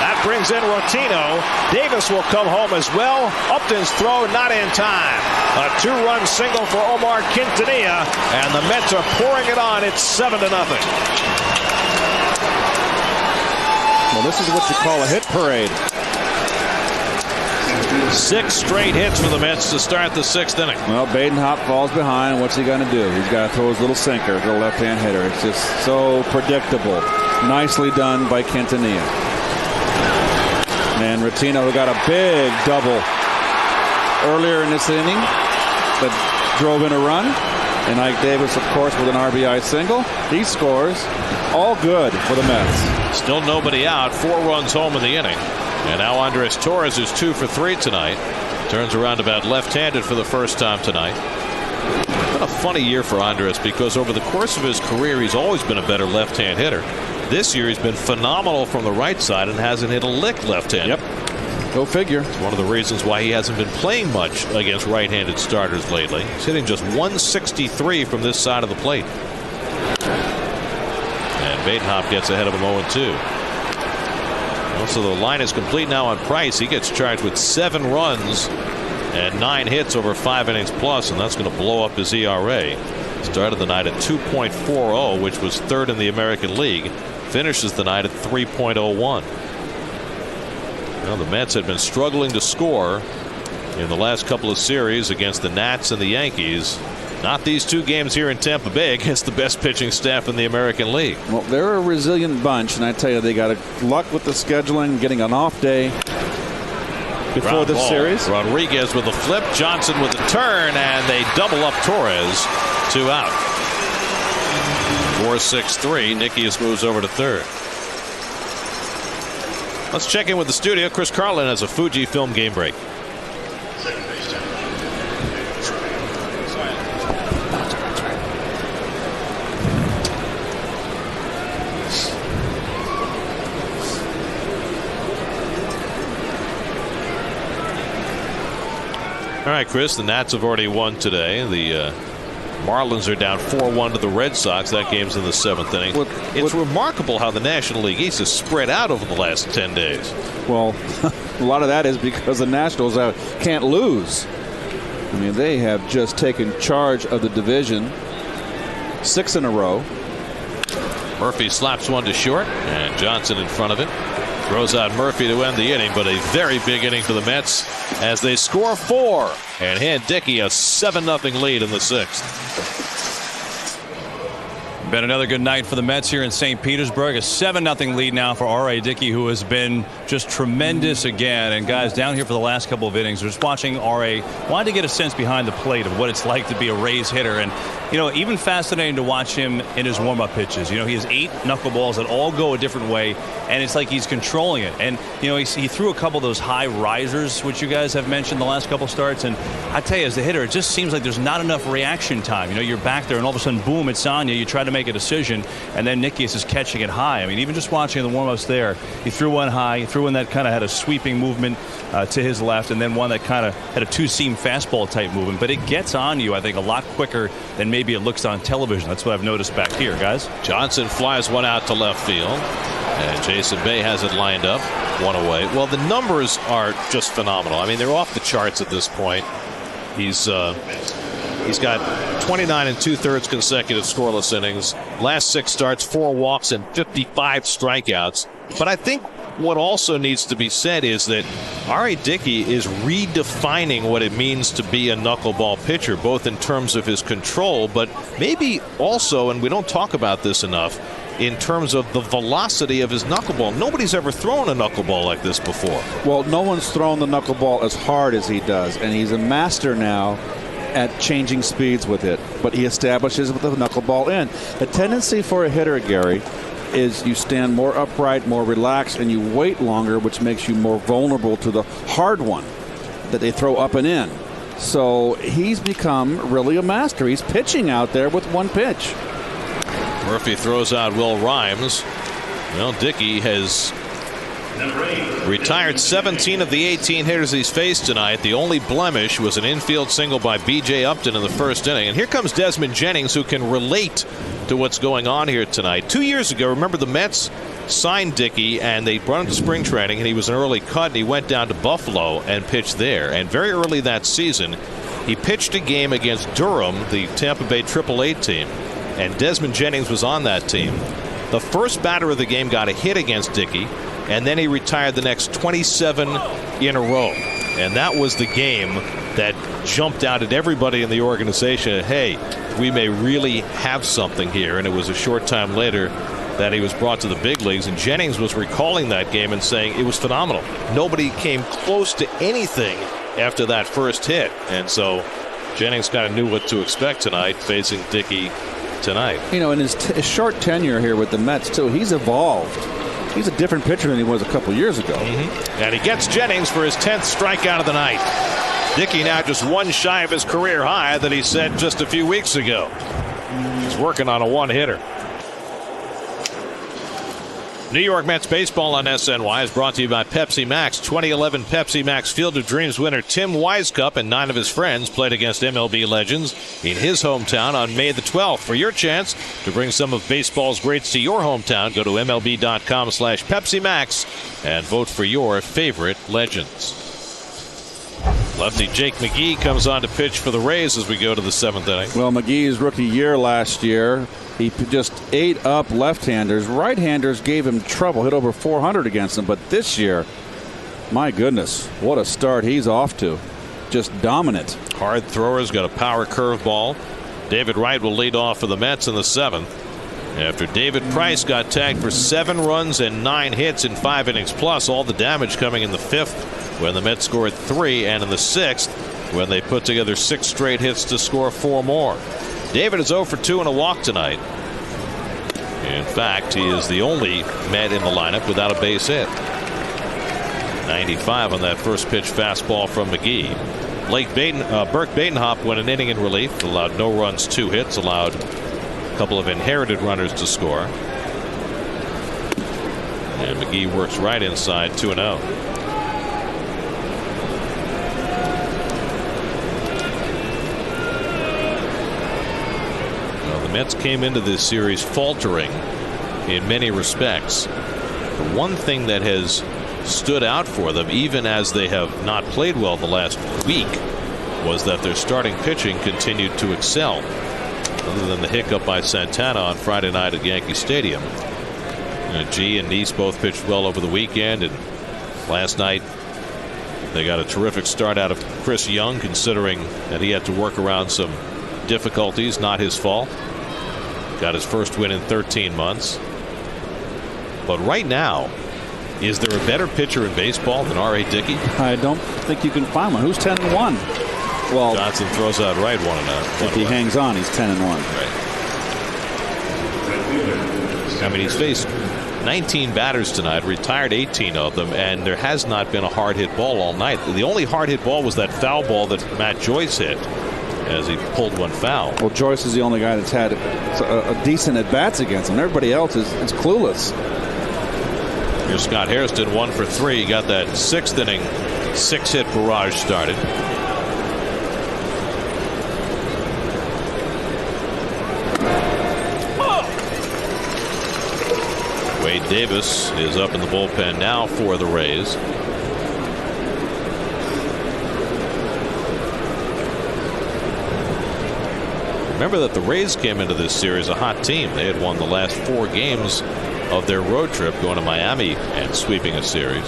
That brings in Rotino. Davis will come home as well. Upton's throw not in time. A 2-run single for Omar Quintanilla, and the Mets are pouring it on. It's 7-0. Well, this is what you call a hit parade. 6 straight hits for the Mets to start the 6th inning. Well, Badenhop falls behind. What's he going to do? He's got to throw his little sinker to the left-hand hitter. It's just so predictable. Nicely done by Quintanilla. And Rotino, who got a big double earlier in this inning that drove in a run. And Ike Davis, of course, with an RBI single. He scores. All good for the Mets. Still nobody out. 4 runs home in the inning. And now Andres Torres is 2 for 3 tonight. Turns around about left-handed for the first time tonight. Been a funny year for Andres because over the course of his career he's always been a better left-hand hitter. This year he's been phenomenal from the right side and hasn't hit a lick left-handed. Yep. Go figure. It's one of the reasons why he hasn't been playing much against right-handed starters lately. He's hitting just 163 from this side of the plate. And Badenhop gets ahead of him 0-2. So the line is complete now on Price. He gets charged with 7 runs and 9 hits over 5 innings plus, and that's going to blow up his ERA. Started the night at 2.40, which was 3rd in the American League. Finishes the night at 3.01. Well, the Mets had been struggling to score in the last couple of series against the Nats and the Yankees. Not these 2 games here in Tampa Bay against the best pitching staff in the American League. Well, they're a resilient bunch, and I tell you, they got luck with the scheduling, getting an off day before the series. Rodriguez with a flip, Johnson with a turn, and they double up Torres. 2 out. 4-6-3. Nikias moves over to third. Let's check in with the studio. Chris Carlin has a Fujifilm game break. All right, Chris, the Nats have already won today. The Marlins are down 4-1 to the Red Sox. That game's in the 7th inning. It's remarkable how the National League East is spread out over the last 10 days. Well, a lot of that is because the Nationals can't lose. I mean, they have just taken charge of the division 6 in a row. Murphy slaps one to short, and Johnson in front of it. Throws out Murphy to end the inning, but a very big inning for the Mets as they score 4 and hand Dickey a 7-0 lead in the 6th. Been another good night for the Mets here in St. Petersburg. A 7-0 lead now for R.A. Dickey, who has been just tremendous again. And guys, down here for the last couple of innings, just watching R.A. wanted to get a sense behind the plate of what it's like to be a Rays hitter. And, you know, even fascinating to watch him in his warm-up pitches. You know, he has 8 knuckleballs that all go a different way, and it's like he's controlling it. And, you know, he threw a couple of those high risers, which you guys have mentioned the last couple starts. And I tell you, as the hitter, it just seems like there's not enough reaction time. You know, you're back there, and all of a sudden, boom, it's on you. You try to make a decision, and then Nikias is catching it high. I mean, even just watching the warm-ups there, he threw one high, he threw one that kind of had a sweeping movement to his left, and then one that kind of had a 2-seam fastball type movement. But it gets on you, I think, a lot quicker than maybe it looks on television. That's what I've noticed back here, guys. Johnson flies one out to left field, and Jason Bay has it lined up, one away. Well, the numbers are just phenomenal. I mean, they're off the charts at this point. He's got 29 2/3 consecutive scoreless innings. Last 6 starts, 4 walks and 55 strikeouts. But I think what also needs to be said is that R.A. Dickey is redefining what it means to be a knuckleball pitcher, both in terms of his control, but maybe also, and we don't talk about this enough, in terms of the velocity of his knuckleball. Nobody's ever thrown a knuckleball like this before. Well, no one's thrown the knuckleball as hard as he does, and he's a master now at changing speeds with it, but he establishes with the knuckleball in. The tendency for a hitter, Gary, is you stand more upright, more relaxed, and you wait longer, which makes you more vulnerable to the hard one that they throw up and in. So he's become really a master. He's pitching out there with one pitch. Murphy throws out Will Rhymes. Well, Dickey has retired 17 of the 18 hitters he's faced tonight. The only blemish was an infield single by B.J. Upton in the first inning. And here comes Desmond Jennings, who can relate to what's going on here tonight. 2 years ago, remember, the Mets signed Dickey, and they brought him to spring training, and he was an early cut, and he went down to Buffalo and pitched there. And very early that season, he pitched a game against Durham, the Tampa Bay AAA team, and Desmond Jennings was on that team. The first batter of the game got a hit against Dickey, and then he retired the next 27 in a row. And that was the game that jumped out at everybody in the organization. Hey, we may really have something here. And it was a short time later that he was brought to the big leagues. And Jennings was recalling that game and saying it was phenomenal. Nobody came close to anything after that first hit. And so Jennings kind of knew what to expect tonight, facing Dickey tonight. You know, in his short tenure here with the Mets, too, he's evolved. He's a different pitcher than he was a couple years ago. And he gets Jennings for his 10th strikeout of the night. Dickey now just one shy of his career high that he set just a few weeks ago. He's working on a one-hitter. New York Mets baseball on SNY is brought to you by Pepsi Max. 2011 Pepsi Max Field of Dreams winner Tim Wisecup and 9 of his friends played against MLB legends in his hometown on May the 12th. For your chance to bring some of baseball's greats to your hometown, go to MLB.com/Pepsi Max and vote for your favorite legends. Lefty Jake McGee comes on to pitch for the Rays as we go to the 7th inning. Well, McGee's rookie year last year, he just ate up left-handers. Right-handers gave him trouble, hit over 400 against them. But this year, my goodness, what a start he's off to. Just dominant. Hard throwers, got a power curveball. David Wright will lead off for the Mets in the 7th. After David Price got tagged for 7 runs and 9 hits in 5 innings plus, all the damage coming in the 5th when the Mets scored 3, and in the 6th when they put together 6 straight hits to score 4 more. David is 0 for 2 and a walk tonight. In fact, he is the only Met in the lineup without a base hit. 95 on that first pitch fastball from McGee. Burke Badenhop went an inning in relief, allowed no runs, 2 hits, allowed a couple of inherited runners to score. And McGee works right inside 2-0. Well, the Mets came into this series faltering in many respects. The one thing that has stood out for them, even as they have not played well the last week, was that their starting pitching continued to excel. Other than the hiccup by Santana on Friday night at Yankee Stadium, G and Neese both pitched well over the weekend, and last night they got a terrific start out of Chris Young, considering that he had to work around some difficulties. Not his fault. Got his first win in 13 months. But right now, is there a better pitcher in baseball than R.A. Dickey? I don't think you can find one. Who's 10-1? Well, Johnson throws out right 1-0. If he hangs on, he's 10-1. Right. I mean, he's faced 19 batters tonight, retired 18 of them, and there has not been a hard hit ball all night. The only hard hit ball was that foul ball that Matt Joyce hit as he pulled one foul. Well, Joyce is the only guy that's had a decent at bats against him. Everybody else is clueless. Here's Scott Hairston, 1 for 3. He got that 6th inning 6-hit barrage started. Wade Davis is up in the bullpen now for the Rays. Remember that the Rays came into this series a hot team. They had won the last 4 games of their road trip, going to Miami and sweeping a series.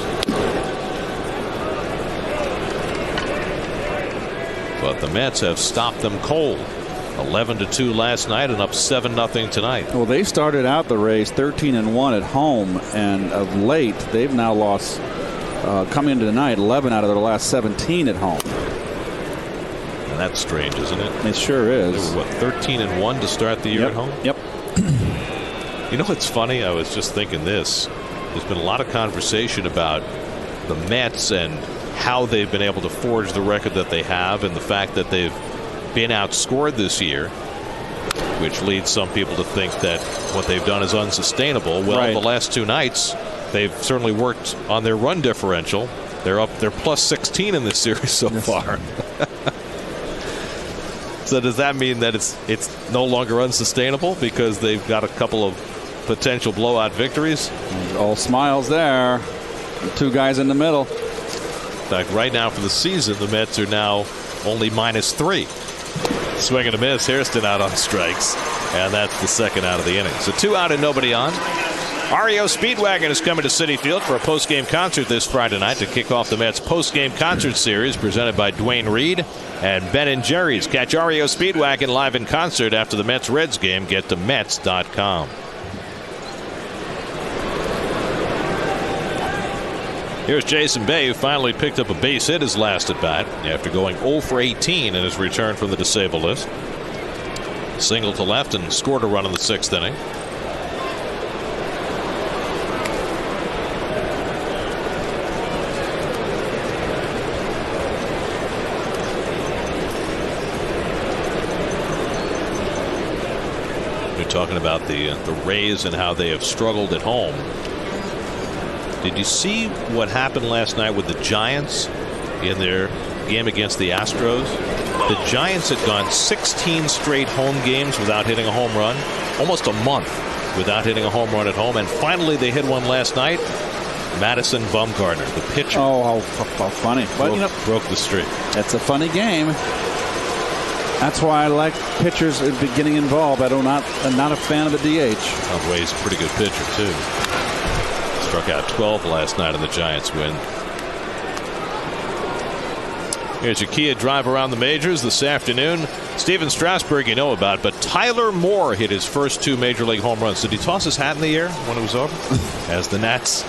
But the Mets have stopped them cold. 11-2 last night and up 7-0 tonight. Well, they started out the Rays 13-1 at home, and of late they've now lost, coming into tonight, 11 out of their last 17 at home. And that's strange, isn't it? It sure is. They were, what, 13-1 to start the year at home? Yep. You know what's funny? I was just thinking this. There's been a lot of conversation about the Mets and how they've been able to forge the record that they have, and the fact that they've been outscored this year, which leads some people to think that what they've done is unsustainable. Well, right. The last 2 nights, they've certainly worked on their run differential. They're plus 16 in this series so far. So does that mean that it's no longer unsustainable because they've got a couple of potential blowout victories? All smiles there. 2 guys in the middle. In fact, right now for the season, the Mets are now only -3. Swing and a miss. Hairston out on strikes, and that's the 2nd out of the inning. So 2 out and nobody on. REO Speedwagon is coming to Citi Field for a post-game concert this Friday night to kick off the Mets post-game concert series presented by Dwayne Reed and Ben & Jerry's. Catch REO Speedwagon live in concert after the Mets-Reds game. Get to Mets.com. Here's Jason Bay, who finally picked up a base hit his last at bat after going 0 for 18 in his return from the disabled list. Single to left and scored a run in the 6th inning. You're talking about the Rays and how they have struggled at home. Did you see what happened last night with the Giants in their game against the Astros? The Giants had gone 16 straight home games without hitting a home run, almost a month without hitting a home run at home, and finally they hit one last night. Madison Bumgarner, the pitcher. Oh, how funny. Broke the streak. That's a funny game. That's why I like pitchers getting involved. I'm not a fan of the DH. By the way, he's a pretty good pitcher, too. Struck out 12 last night in the Giants win. Here's your Kia drive around the majors this afternoon. Steven Strasburg, you know about, but Tyler Moore hit his first 2 major league home runs. Did he toss his hat in the air when it was over? As the Nats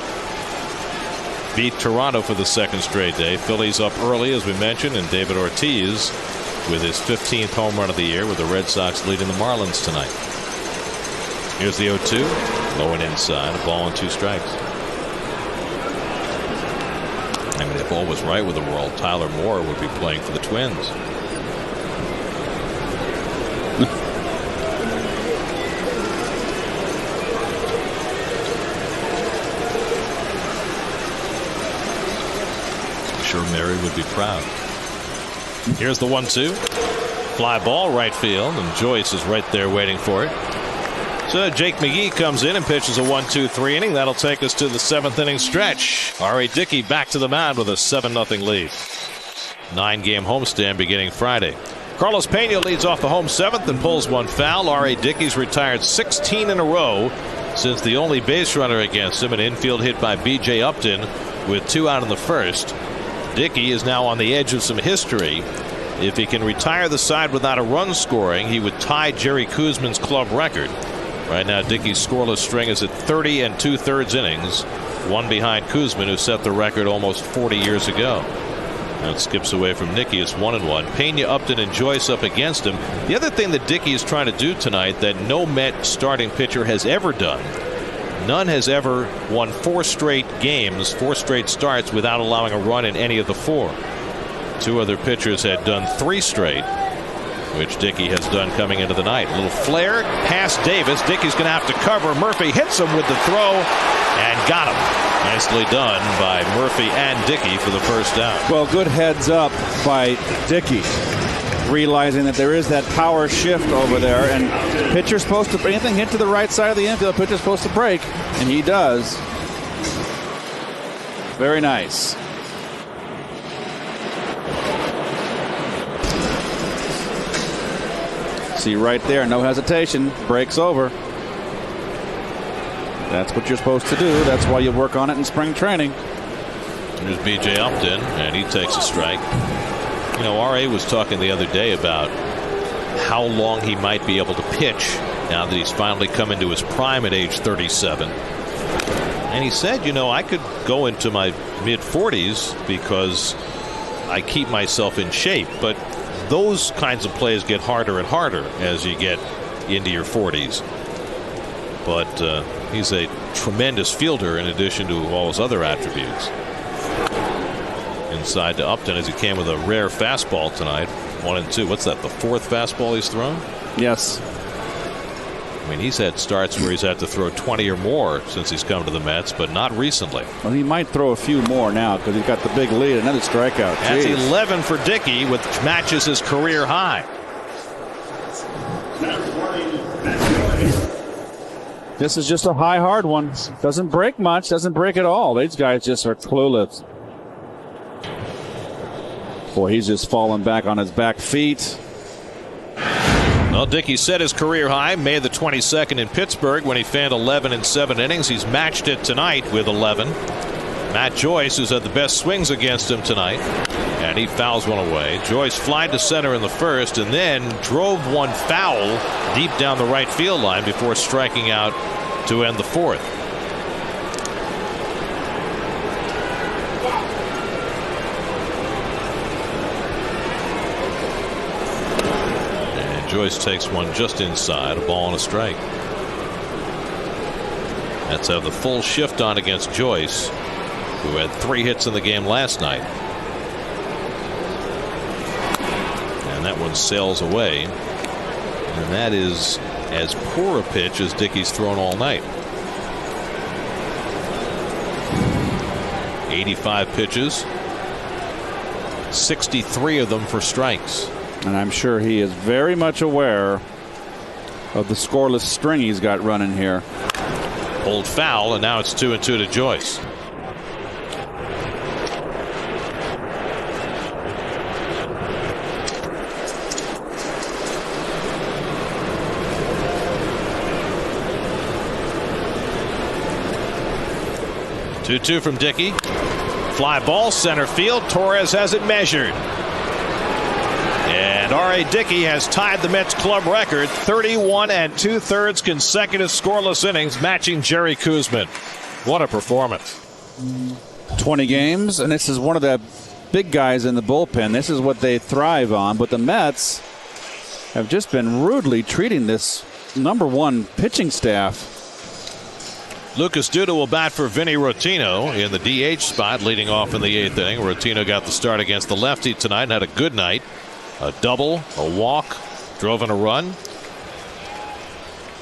beat Toronto for the 2nd straight day. Phillies up early, as we mentioned, and David Ortiz with his 15th home run of the year, with the Red Sox leading the Marlins tonight. Here's the 0-2. Low and inside. A ball and 2 strikes. I mean, if all was right with the world, Tyler Moore would be playing for the Twins. I'm sure Mary would be proud. Here's the 1-2. Fly ball right field, and Joyce is right there waiting for it. So Jake McGee comes in and pitches a 1-2-3 inning. That'll take us to the 7th inning stretch. R.A. Dickey back to the mound with a 7-0 lead. 9-game homestand beginning Friday. Carlos Pena leads off the home 7th and pulls one foul. R.A. Dickey's retired 16 in a row since the only base runner against him, an infield hit by B.J. Upton with 2 out in the 1st. Dickey is now on the edge of some history. If he can retire the side without a run scoring, he would tie Jerry Kuzman's club record. Right now, Dickey's scoreless string is at 30 2/3 innings, 1 behind Kuzman, who set the record almost 40 years ago. Now it skips away from Dickey. It's 1-1. Pena, Upton, and Joyce up against him. The other thing that Dickey is trying to do tonight that no Met starting pitcher has ever done. None has ever won 4 straight games, 4 straight starts without allowing a run in any of the 4. 2 other pitchers had done 3 straight, which Dickey has done coming into the night. A little flare past Davis. Dickey's going to have to cover. Murphy hits him with the throw and got him. Nicely done by Murphy and Dickey for the first out. Well, good heads up by Dickey, realizing that there is that power shift over there, and pitcher's supposed to, anything hit to the right side of the infield, pitcher's supposed to break, and he does. Very nice. See right there, no hesitation, breaks over. That's what you're supposed to do. That's why you work on it in spring training. Here's B.J. Upton, and he takes a strike. You know, R.A. was talking the other day about how long he might be able to pitch now that he's finally come into his prime at age 37. And he said, you know, I could go into my mid-40s because I keep myself in shape, but those kinds of plays get harder and harder as you get into your 40s. But he's a tremendous fielder in addition to all his other attributes. Inside to Upton as he came with a rare fastball tonight. 1-2. What's that, the 4th fastball he's thrown? Yes. I mean, he's had starts where he's had to throw 20 or more since he's come to the Mets, but not recently. Well, he might throw a few more now because he's got the big lead. Another strikeout. That's 11 for Dickey, which matches his career high. This is just a high, hard one. Doesn't break much. Doesn't break at all. These guys just are clueless. Boy, he's just falling back on his back feet. Well, Dickey set his career high May the 22nd in Pittsburgh when he fanned 11 in 7 innings. He's matched it tonight with 11. Matt Joyce, who's had the best swings against him tonight, and he fouls one away. Joyce flied to center in the 1st and then drove one foul deep down the right field line before striking out to end the 4th. Joyce takes one just inside, a ball and a strike. That's have the full shift on against Joyce, who had 3 hits in the game last night. And that one sails away. And that is as poor a pitch as Dickey's thrown all night. 85 pitches, 63 of them for strikes. And I'm sure he is very much aware of the scoreless string he's got running here. Pulled foul, and now it's 2-2 to Joyce. Two from Dickey. Fly ball center field. Torres has it measured. And R.A. Dickey has tied the Mets club record, 31 2/3 consecutive scoreless innings, matching Jerry Koosman. What a performance. 20 games, and this is one of the big guys in the bullpen. This is what they thrive on. But the Mets have just been rudely treating this #1 pitching staff. Lucas Duda will bat for Vinny Rotino in the DH spot, leading off in the 8th inning. Rotino got the start against the lefty tonight and had a good night. A double, a walk, drove in a run.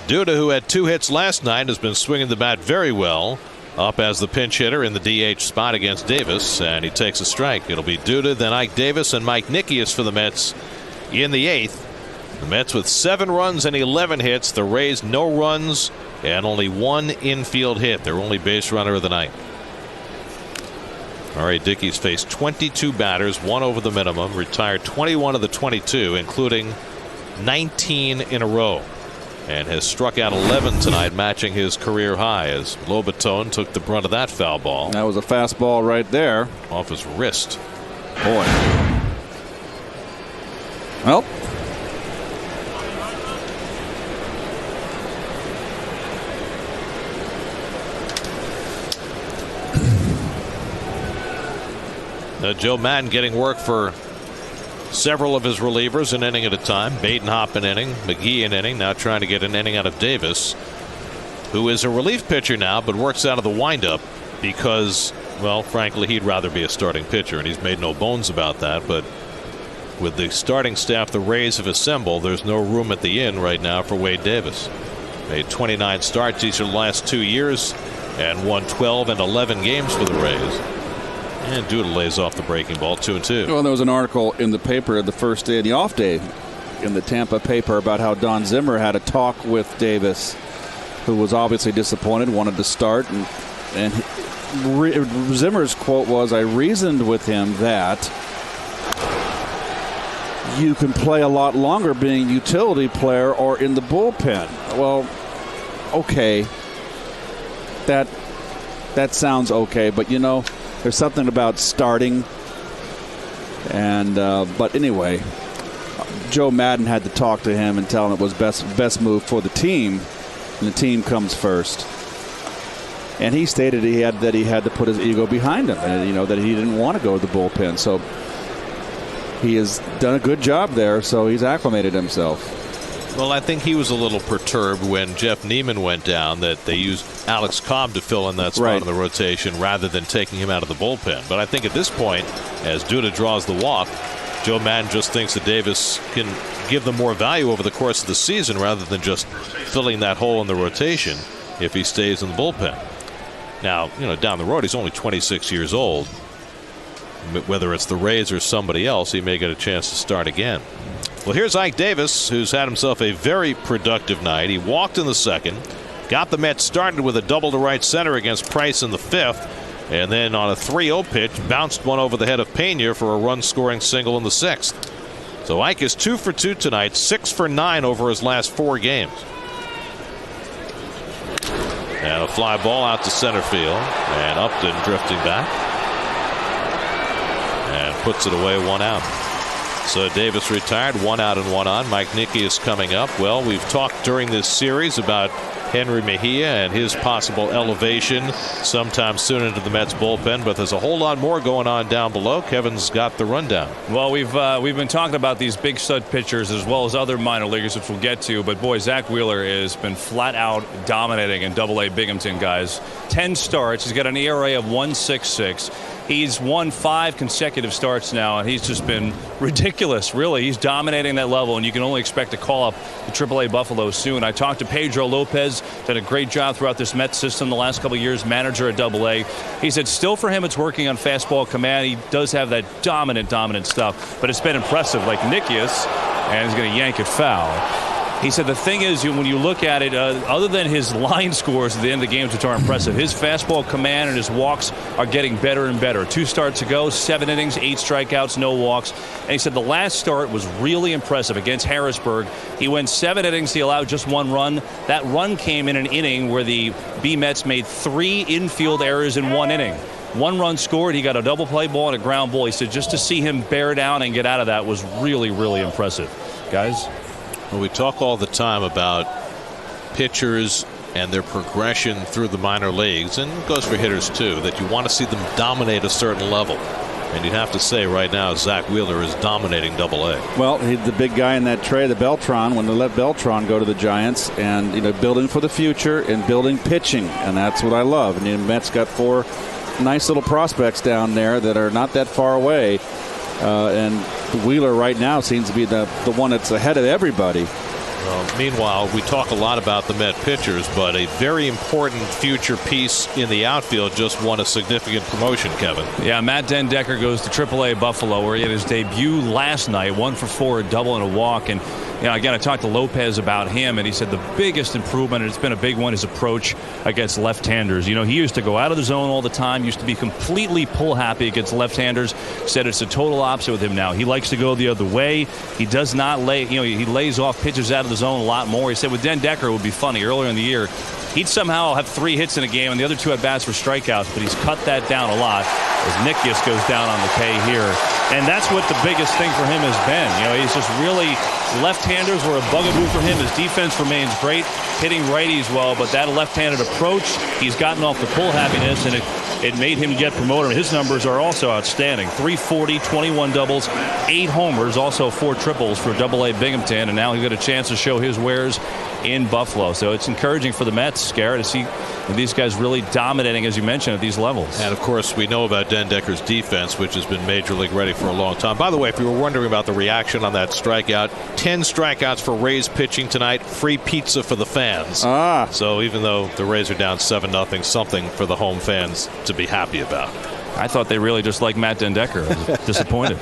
Duda, who had 2 hits last night, has been swinging the bat very well, up as the pinch hitter in the DH spot against Davis, and he takes a strike. It'll be Duda, then Ike Davis, and Mike Nickius for the Mets in the 8th. The Mets with 7 runs and 11 hits. The Rays no runs and only 1 infield hit. Their only base runner of the night. All right, Dickey's faced 22 batters, 1 over the minimum, retired 21 of the 22, including 19 in a row, and has struck out 11 tonight, matching his career high, as Lobaton took the brunt of that foul ball. That was a fastball right there. Off his wrist. Boy. Well. Joe Madden getting work for several of his relievers, an inning at a time. Badenhop an inning, McGee an inning, now trying to get an inning out of Davis, who is a relief pitcher now but works out of the windup because, well, frankly, he'd rather be a starting pitcher, and he's made no bones about that. But with the starting staff the Rays have assembled, there's no room at the inn right now for Wade Davis. Made 29 starts each of the last 2 years and won 12 and 11 games for the Rays. And Duda lays off the breaking ball, 2-2. Well, there was an article in the paper the first day of the off day in the Tampa paper about how Don Zimmer had a talk with Davis, who was obviously disappointed, wanted to start, and Zimmer's quote was, "I reasoned with him that you can play a lot longer being a utility player or in the bullpen." Well, okay, that sounds okay, but you know, there's something about starting, and but anyway, Joe Madden had to talk to him and tell him it was best move for the team, and the team comes first. And he stated he had to put his ego behind him, and that he didn't want to go to the bullpen. So he has done a good job there. So he's acclimated himself. Well, I think he was a little perturbed when Jeff Neiman went down that they used Alex Cobb to fill in that spot in the rotation rather than taking him out of the bullpen. But I think at this point, as Duda draws the walk, Joe Madden just thinks that Davis can give them more value over the course of the season rather than just filling that hole in the rotation if he stays in the bullpen. Now, down the road, he's only 26 years old. Whether it's the Rays or somebody else, he may get a chance to start again. Well, here's Ike Davis, who's had himself a very productive night. He walked in the second, got the Mets started with a double to right center against Price in the 5th, and then on a 3-0 pitch, bounced one over the head of Pena for a run-scoring single in the 6th. So Ike is 2 for 2 tonight, 6 for 9 over his last 4 games. And a fly ball out to center field, and Upton drifting back and puts it away, 1 out. So Davis retired, 1 out and 1 on. Mike Nicky is coming up. Well, we've talked during this series about Henry Mejia and his possible elevation sometime soon into the Mets bullpen, but there's a whole lot more going on down below. Kevin's got the rundown. Well, we've been talking about these big stud pitchers as well as other minor leaguers, which we'll get to, but boy, Zach Wheeler has been flat out dominating in Double-A Binghamton, guys. 10 starts. He's got an ERA of 1.66. He's won 5 consecutive starts now, and he's just been ridiculous, really. He's dominating that level, and you can only expect to call up the AAA Buffalo soon. I talked to Pedro Lopez, did a great job throughout this Mets system the last couple of years, manager at Double-A. He said still for him it's working on fastball command. He does have that dominant stuff, but it's been impressive, like Nickius, and he's going to yank it foul. He said the thing is, when you look at it, other than his line scores at the end of the games, which are impressive, his fastball command and his walks are getting better and better. 2 starts ago, 7 innings, 8 strikeouts, no walks. And he said the last start was really impressive against Harrisburg. He went 7 innings. He allowed just 1 run. That run came in an inning where the B-Mets made 3 infield errors in 1 inning. 1 run scored. He got a double play ball and a ground ball. He said just to see him bear down and get out of that was really, really impressive. Guys? Well, we talk all the time about pitchers and their progression through the minor leagues, and it goes for hitters too, that you want to see them dominate a certain level. And you'd have to say right now Zach Wheeler is dominating Double-A. Well, he's the big guy in that trade, the Beltran, when they let Beltran go to the Giants, and building for the future and building pitching, and that's what I love. And the Mets got 4 nice little prospects down there that are not that far away, and Wheeler right now seems to be the one that's ahead of everybody. Well, meanwhile, we talk a lot about the Met pitchers, but a very important future piece in the outfield just won a significant promotion, Kevin. Yeah, Matt Den Decker goes to AAA Buffalo, where he had his debut last night, 1 for 4, a double and a walk. And again, I talked to Lopez about him, and he said the biggest improvement, and it's been a big one, is approach against left-handers. He used to go out of the zone all the time, used to be completely pull happy against left-handers. Said it's the total opposite with him now. He likes to go the other way. He does not lay, he lays off pitches out of the zone a lot more. He said with Den Decker it would be funny. Earlier in the year, he'd somehow have 3 hits in a game, and the other 2 at bats were strikeouts, but he's cut that down a lot as Nickius goes down on the K here. And that's what the biggest thing for him has been. He's just really, left-handers were a bugaboo for him. His defense remains great, hitting righties well, but that left-handed approach, he's gotten off the pull happiness, and it made him get promoted. His numbers are also outstanding. 340, 21 doubles, 8 homers, also 4 triples for Double-A Binghamton, and now he's got a chance to show his wares in Buffalo. So it's encouraging for the Mets, Garrett, to see these guys really dominating, as you mentioned, at these levels. And of course, we know about Den Decker's defense, which has been major league ready for a long time. By the way, if you were wondering about the reaction on that strikeout, 10 strikeouts for Rays pitching tonight, free pizza for the fans. So even though the Rays are down 7-0, something for the home fans to be happy about. I thought they really just liked Matt Den Decker. I was disappointed.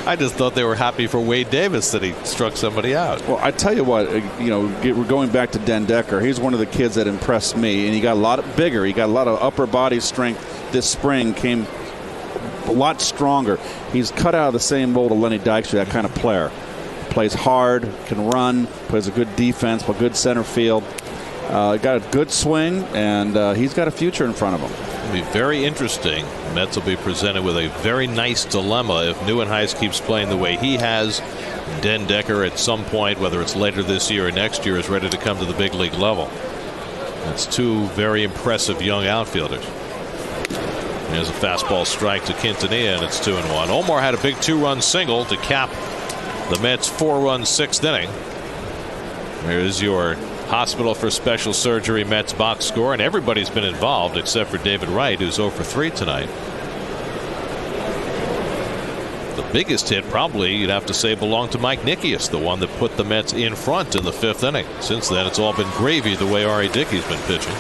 I just thought they were happy for Wade Davis that he struck somebody out. Well, I tell you what, we're going back to Den Decker. He's one of the kids that impressed me, and he got a lot bigger. He got a lot of upper body strength this spring, came a lot stronger. He's cut out of the same mold of Lenny Dykstra, that kind of player. Plays hard, can run, plays a good defense, a good center field. Got a good swing, and he's got a future in front of him. It'll be very interesting. Mets will be presented with a very nice dilemma if Nieuwenhuis keeps playing the way he has. Den Decker at some point, whether it's later this year or next year, is ready to come to the big league level. That's 2 very impressive young outfielders. There's a fastball strike to Quintanilla, and it's 2-1. Omar had a big 2-run single to cap the Mets' 4-run 6th inning. There's your hospital for special surgery Mets box score, and everybody's been involved except for David Wright, who's 0 for 3 tonight. The biggest hit probably, you'd have to say, belonged to Mike Nickius, the one that put the Mets in front in the 5th inning. Since then, it's all been gravy the way R.A. Dickey's been pitching.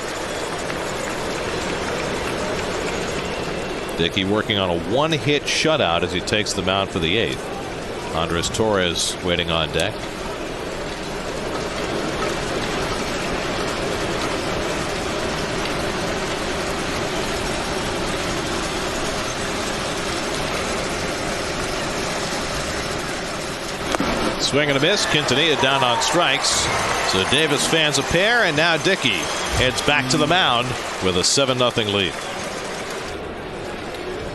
Dickey working on a 1-hit shutout as he takes the mound for the 8th. Andres Torres waiting on deck. Swing and a miss. Quintanilla down on strikes. So Davis fans a pair, and now Dickey heads back to the mound with a 7-0 lead.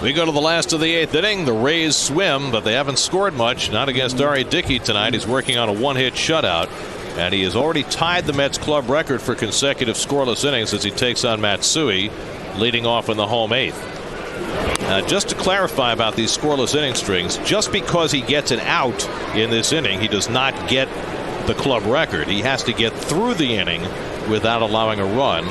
We go to the last of the 8th inning. The Rays swim, but they haven't scored much. Not against R.A. Dickey tonight. He's working on a 1-hit shutout, and he has already tied the Mets club record for consecutive scoreless innings as he takes on Matsui, leading off in the home 8th. Just to clarify about these scoreless inning strings, just because he gets an out in this inning, he does not get the club record. He has to get through the inning without allowing a run,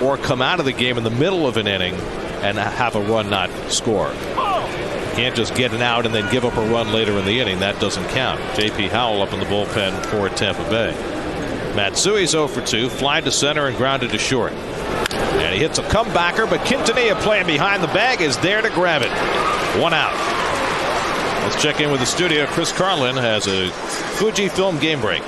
or come out of the game in the middle of an inning and have a run not score. You can't just get an out and then give up a run later in the inning. That doesn't count. J.P. Howell up in the bullpen for Tampa Bay. Matsui's 0 for 2, fly to center and grounded to short. And he hits a comebacker, but Quintanilla, playing behind the bag, is there to grab it. 1 out. Let's check in with the studio. Chris Carlin has a Fujifilm game break.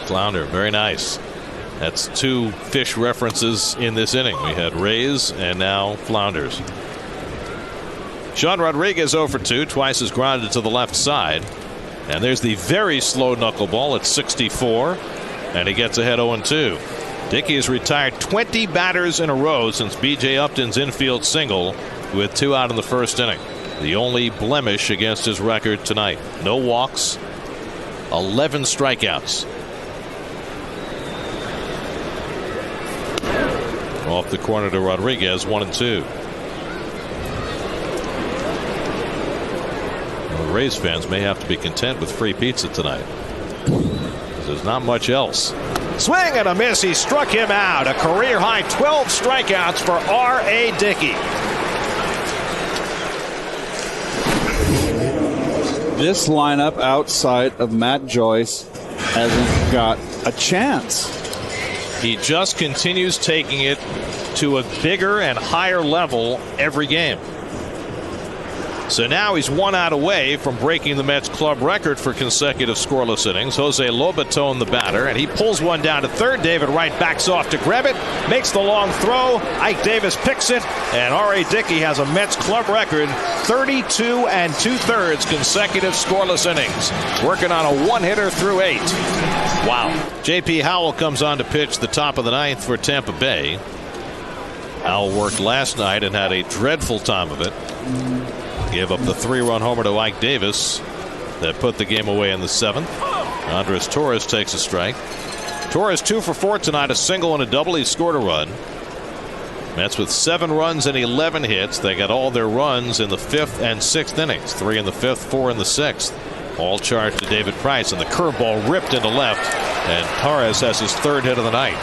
Flounder, very nice. That's 2 fish references in this inning. We had rays and now flounders. Sean Rodriguez 0 for 2, twice is grounded to the left side. And there's the very slow knuckleball at 64. And he gets ahead 0-2. Dickey has retired 20 batters in a row since B.J. Upton's infield single with 2 out in the first inning. The only blemish against his record tonight. No walks, 11 strikeouts. Off the corner to Rodriguez, 1-2. Well, the Rays fans may have to be content with free pizza tonight. There's not much else. Swing and a miss. He struck him out. A career high 12 strikeouts for R.A. Dickey. This lineup outside of Matt Joyce hasn't got a chance. He just continues taking it to a bigger and higher level every game. So now he's 1 out away from breaking the Mets club record for consecutive scoreless innings. Jose Lobaton the batter, and he pulls one down to third. David Wright backs off to grab it, makes the long throw. Ike Davis picks it, and R.A. Dickey has a Mets club record 32 2/3 consecutive scoreless innings, working on a 1-hitter through 8. Wow. J.P. Howell comes on to pitch the top of the 9th for Tampa Bay. Howell worked last night and had a dreadful time of it. Gave up the 3-run homer to Ike Davis that put the game away in the 7th. Andres Torres takes a strike. Torres 2 for 4 tonight, a single and a double. He scored a run. Mets with 7 runs and 11 hits. They got all their runs in the 5th and 6th innings. 3 in the 5th, 4 in the 6th. All charged to David Price, and the curveball ripped into left, and Torres has his 3rd hit of the night.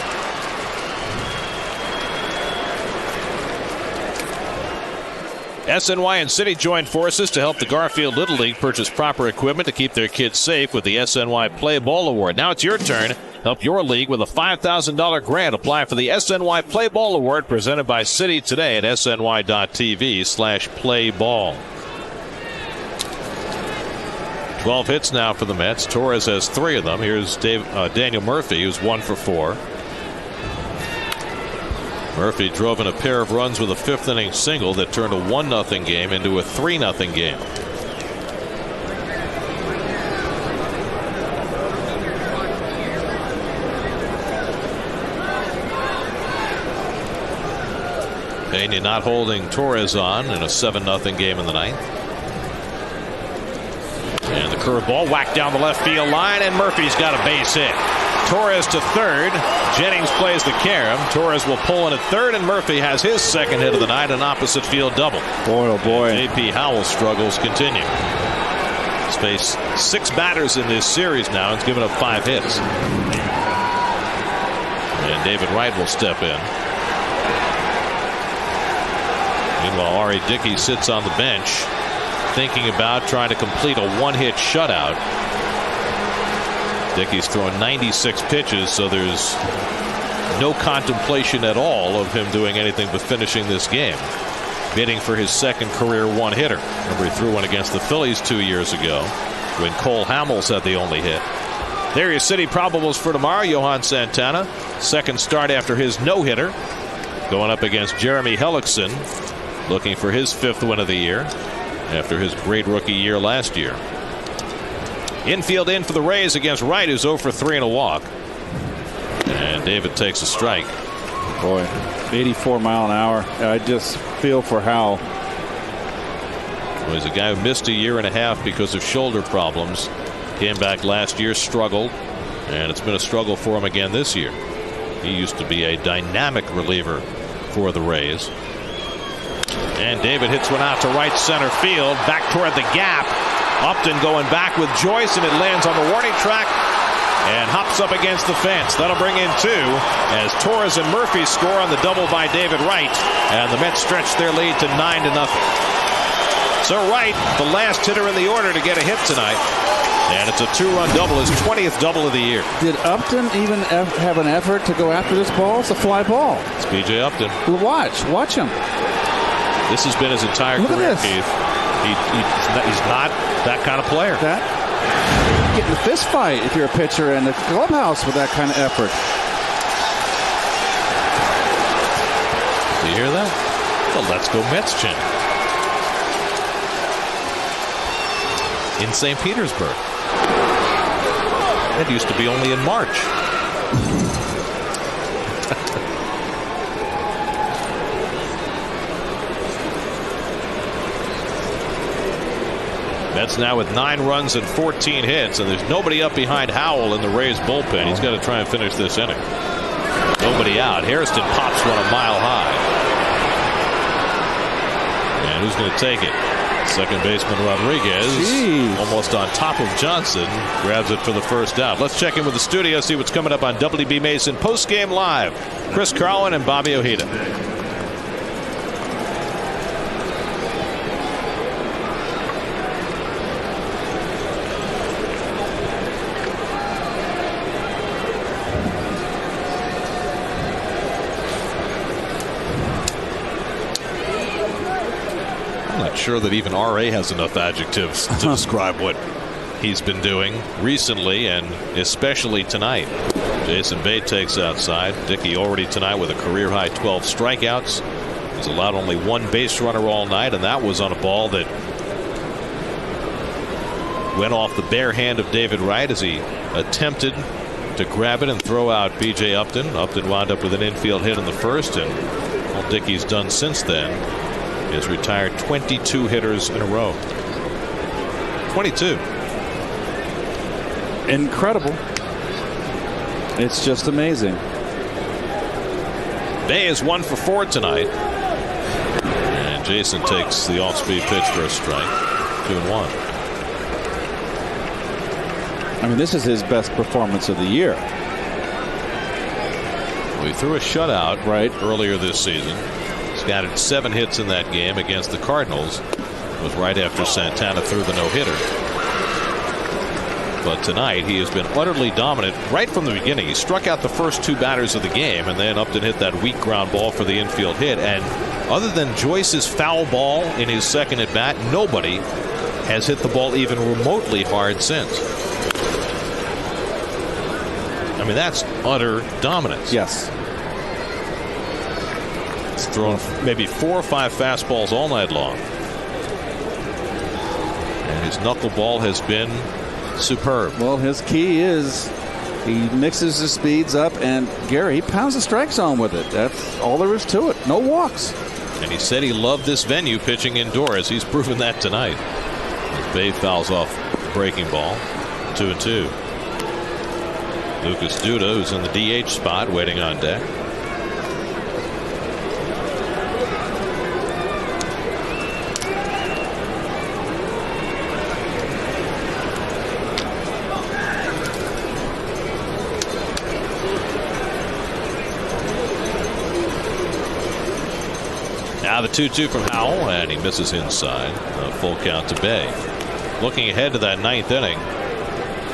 SNY and City joined forces to help the Garfield Little League purchase proper equipment to keep their kids safe with the SNY Play Ball Award. Now it's your turn. Help your league with a $5,000 grant. Apply for the SNY Play Ball Award presented by City today at sny.tv/playball. 12 hits now for the Mets. Torres has 3 of them. Here's Daniel Murphy, who's 1 for 4. Murphy drove in a pair of runs with a 5th inning single that turned a 1-0 game into a 3-0 game. Pena not holding Torres on in a 7-0 game in the 9th. And the curveball whacked down the left field line, and Murphy's got a base hit. Torres to third. Jennings plays the carom. Torres will pull in at third, and Murphy has his 2nd hit of the night, an opposite field double. Boy, oh boy. J.P. Howell's struggles continue. He's faced 6 batters in this series now and has given up 5 hits. And David Wright will step in. Meanwhile, R.A. Dickey sits on the bench thinking about trying to complete a 1-hit shutout. Dickey's thrown 96 pitches, so there's no contemplation at all of him doing anything but finishing this game. Bidding for his 2nd career 1-hitter. Remember, he threw one against the Phillies 2 years ago when Cole Hamels had the only hit. There are your City probables for tomorrow. Johan Santana, 2nd start after his no-hitter, going up against Jeremy Hellickson, looking for his 5th win of the year after his great rookie year last year. Infield in for the Rays against Wright, who's 0 for 3 and a walk. And David takes a strike. Boy, 84 mile an hour. I just feel for Howell. Well, he's a guy who missed a year and a half because of shoulder problems. Came back last year, struggled, and it's been a struggle for him again this year. He used to be a dynamic reliever for the Rays. And David hits one out to right center field, back toward the gap. Upton going back with Joyce, and it lands on the warning track and hops up against the fence. That'll bring in 2 as Torres and Murphy score on the double by David Wright, and the Mets stretch their lead to 9-0. So Wright, the last hitter in the order to get a hit tonight, and it's a 2-run double, his 20th double of the year. Did Upton even have an effort to go after this ball? It's a fly ball. It's B.J. Upton. Watch him. This has been his entire career, Keith. He's not that kind of player. Getting a fist fight if you're a pitcher in the clubhouse with that kind of effort. The Let's Go Mets chant in St. Petersburg. It used to be only in March. Mets now with 9 runs and 14 hits, and there's nobody up behind Howell in the Rays bullpen. He's got to try and finish this inning. Nobody out. Hairston pops one a mile high. And who's going to take it? Second baseman Rodriguez, almost on top of Johnson, grabs it for the first out. Let's check in with the studio, see what's coming up on WB Mason Postgame Live. Chris Carlin and Bobby Ojeda. Sure that even RA has enough adjectives to describe what he's been doing recently and especially tonight. Jason Bay takes outside. Dickey already tonight with a career high 12 strikeouts. He's allowed only 1 base runner all night, and that was on a ball that went off the bare hand of David Wright as he attempted to grab it and throw out B.J. Upton. Upton wound up with an infield hit in the first, and all Dickey's done since then is retired 22 hitters in a row. 22. Incredible. It's just amazing. Bay is 1 for 4 tonight. And Jason takes the off-speed pitch for a strike. 2-1. I mean, this is his best performance of the year. Well, he threw a shutout earlier this season. Scattered 7 hits in that game against the Cardinals. It was right after Santana threw the no-hitter. But tonight he has been utterly dominant right from the beginning. He struck out the first 2 batters of the game, and then Upton hit that weak ground ball for the infield hit. And other than Joyce's foul ball in his second at bat, nobody has hit the ball even remotely hard since. I mean, that's utter dominance. Yes. He's thrown maybe 4 or 5 fastballs all night long. And his knuckleball has been superb. Well, his key is he mixes his speeds up, and Gary, he pounds the strike zone with it. That's all there is to it. No walks. And he said he loved this venue pitching indoors. He's proven that tonight. As Bay fouls off the breaking ball. 2-2. Lucas Duda, who's in the DH spot, waiting on deck. Now the 2-2 from Howell, and he misses inside. A full count to Bay. Looking ahead to that 9th inning,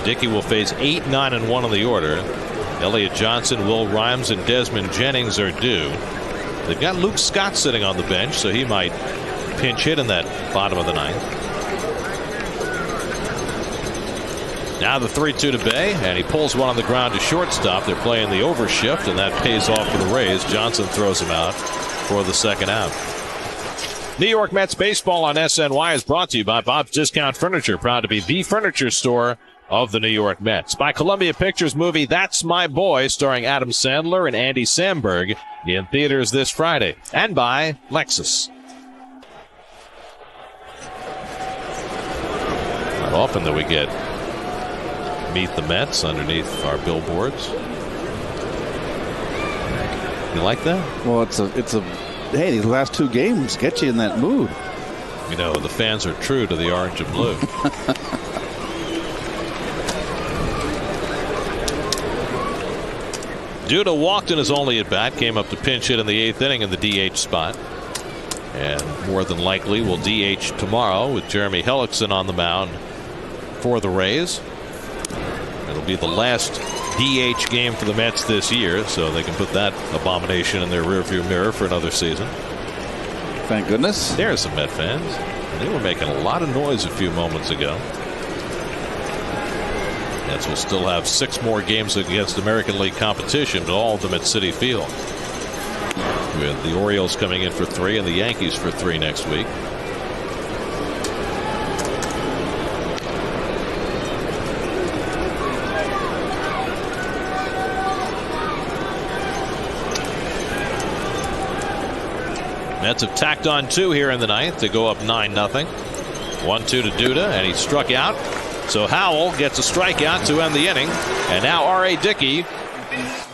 Dickey will face 8, 9, and 1 on the order. Elliott Johnson, Will Rhymes, and Desmond Jennings are due. They've got Luke Scott sitting on the bench, so he might pinch hit in that bottom of the 9th. Now the 3-2 to Bay, and he pulls one on the ground to shortstop. They're playing the overshift, and that pays off for the Rays. Johnson throws him out for the second out. New York Mets baseball on SNY is brought to you by Bob's Discount Furniture, proud to be the furniture store of the New York Mets. By Columbia Pictures movie That's My Boy, starring Adam Sandler and Andy Samberg, in theaters this Friday. And by Lexus. Not often that we get Meet the Mets underneath our billboards. You like that? Well, it's a hey, these last 2 games get you in that mood. You know, the fans are true to the orange and blue. Duda walked in his only at bat, came up to pinch hit in the 8th inning in the DH spot, and more than likely will DH tomorrow with Jeremy Hellickson on the mound for the Rays. It'll be the last DH game for the Mets this year, so they can put that abomination in their rearview mirror for another season. Thank goodness. There's some Met fans. They were making a lot of noise a few moments ago. Mets will still have 6 more games against American League competition, but all of them at Citi Field. with the Orioles coming in for 3 and the Yankees for 3 next week. Mets have tacked on 2 here in the ninth to go up 9-0. 1-2 to Duda, and he struck out. So Howell gets a strikeout to end the inning. And now R.A. Dickey.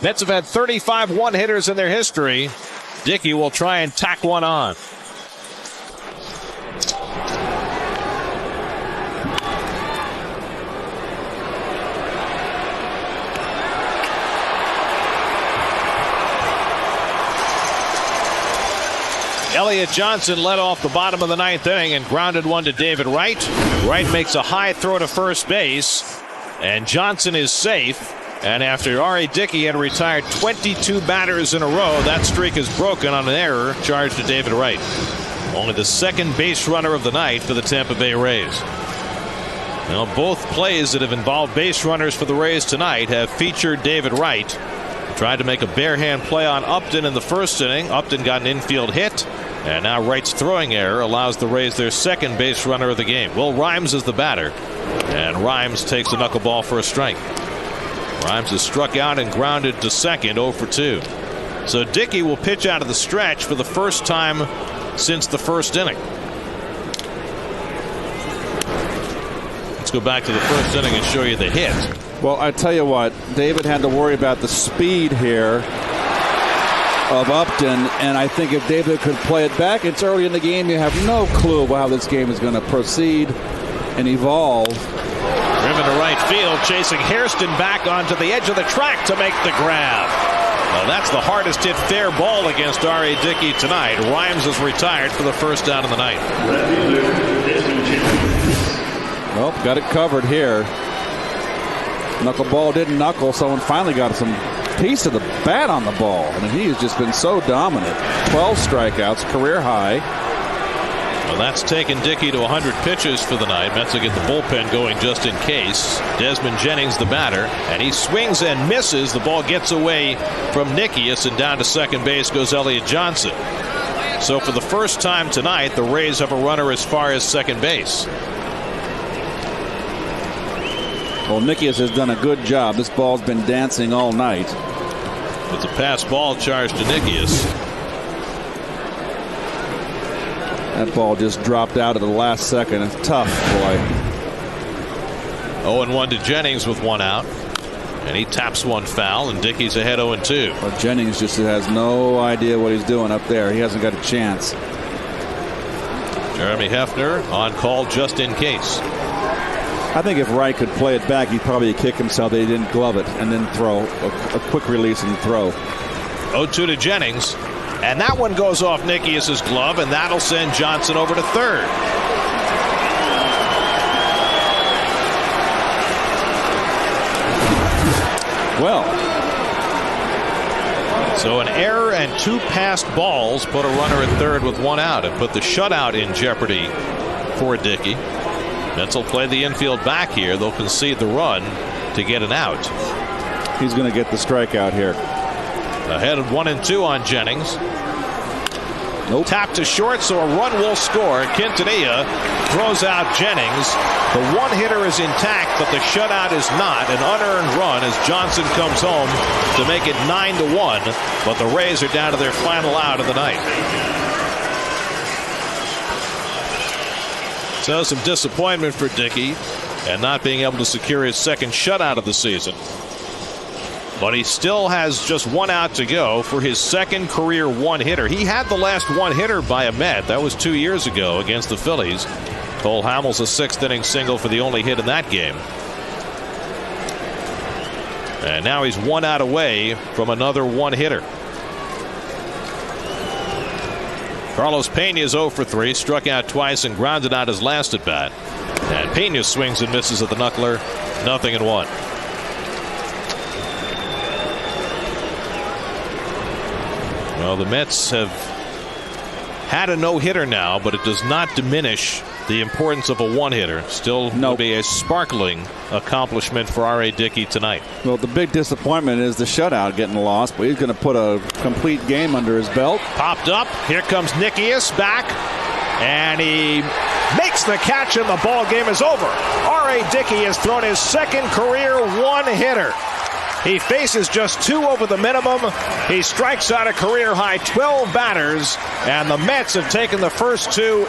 Mets have had 35 one-hitters in their history. Dickey will try and tack one on. Elliott Johnson led off the bottom of the ninth inning and grounded one to David Wright. Wright makes a high throw to first base, and Johnson is safe. And after R.A. Dickey had retired 22 batters in a row, that streak is broken on an error charged to David Wright. Only the second base runner of the night for the Tampa Bay Rays. Now, both plays that have involved base runners for the Rays tonight have featured David Wright. Tried to make a bare hand play on Upton in the first inning. Upton got an infield hit. And now Wright's throwing error allows the Rays their second base runner of the game. Will Rhymes is the batter. And Rhymes takes a knuckleball for a strike. Rhymes is struck out and grounded to second, 0 for 2. So Dickey will pitch out of the stretch for the first time since the first inning. Let's go back to the first inning and show you the hit. Well, I tell you what, David had to worry about the speed here of Upton, and I think if David could play it back, it's early in the game. You have no clue how this game is going to proceed and evolve. Driven to right field, chasing Hairston back onto the edge of the track to make the grab. Well, that's the hardest hit fair ball against R.A. Dickey tonight. Rhymes is retired for the first out of the ninth. Well, got it covered here. Knuckleball didn't knuckle. Someone finally got some piece of the bat on the ball. I mean, he has just been so dominant. 12 strikeouts, career high. Well, that's taken Dickey to 100 pitches for the night. Mets will get the bullpen going just in case. Desmond Jennings, the batter, and he swings and misses. The ball gets away from Nickius, and down to second base goes Elliott Johnson. So for the first time tonight, the Rays have a runner as far as second base. Well, Nickius has done a good job. This ball's been dancing all night. It's a pass ball charged to Nickius. That ball just dropped out at the last second. It's tough, boy. 0-1 to Jennings with 1 out. And he taps one foul, and Dickey's ahead 0-2. But Jennings just has no idea what he's doing up there. He hasn't got a chance. Jeremy Hefner on call just in case. I think if Wright could play it back, he'd probably kick himself that he didn't glove it and then throw a quick release and throw. 0-2 to Jennings, and that one goes off Nickius's glove, and that'll send Johnson over to third. Well, so an error and 2 passed balls put a runner at third with 1 out and put the shutout in jeopardy for Dickey. Mets will play the infield back here. They'll concede the run to get an out. He's going to get the strikeout here. Ahead of 1-2 on Jennings. Nope. Tap to short, so a run will score. Quintanilla throws out Jennings. The one hitter is intact, but the shutout is not. An unearned run as Johnson comes home to make it 9-1. But the Rays are down to their final out of the night. So some disappointment for Dickey and not being able to secure his second shutout of the season. But he still has just 1 out to go for his second career one-hitter. He had the last one-hitter by a Met. That was 2 years ago against the Phillies. Cole Hamels a 6th inning single for the only hit in that game. And now he's 1 out away from another one-hitter. Carlos Pena is 0 for 3, struck out twice and grounded out his last at bat. And Pena swings and misses at the knuckler, 0-1. Well, the Mets have had a no-hitter now, but it does not diminish the importance of a one-hitter still will be a sparkling accomplishment for R.A. Dickey tonight. Well, the big disappointment is the shutout getting lost, but he's going to put a complete game under his belt. Popped up. Here comes Nickius back. And he makes the catch, and the ball game is over. R.A. Dickey has thrown his second career one-hitter. He faces just 2 over the minimum. He strikes out a career-high 12 batters, and the Mets have taken the first 2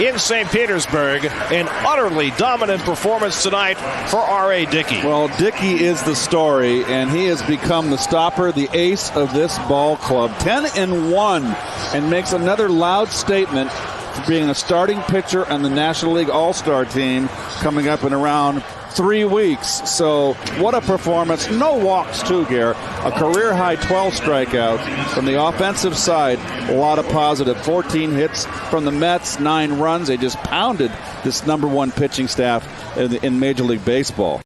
in St. Petersburg. An utterly dominant performance tonight for R.A. Dickey. Well, Dickey is the story, and he has become the stopper, the ace of this ball club. 10-1, and makes another loud statement for being a starting pitcher on the National League All-Star team coming up in around 3 weeks. So what a performance. No walks too, Gare. A career-high 12 strikeouts from the offensive side. A lot of positive. 14 hits from the Mets, 9 runs. They just pounded this #1 pitching staff in Major League Baseball.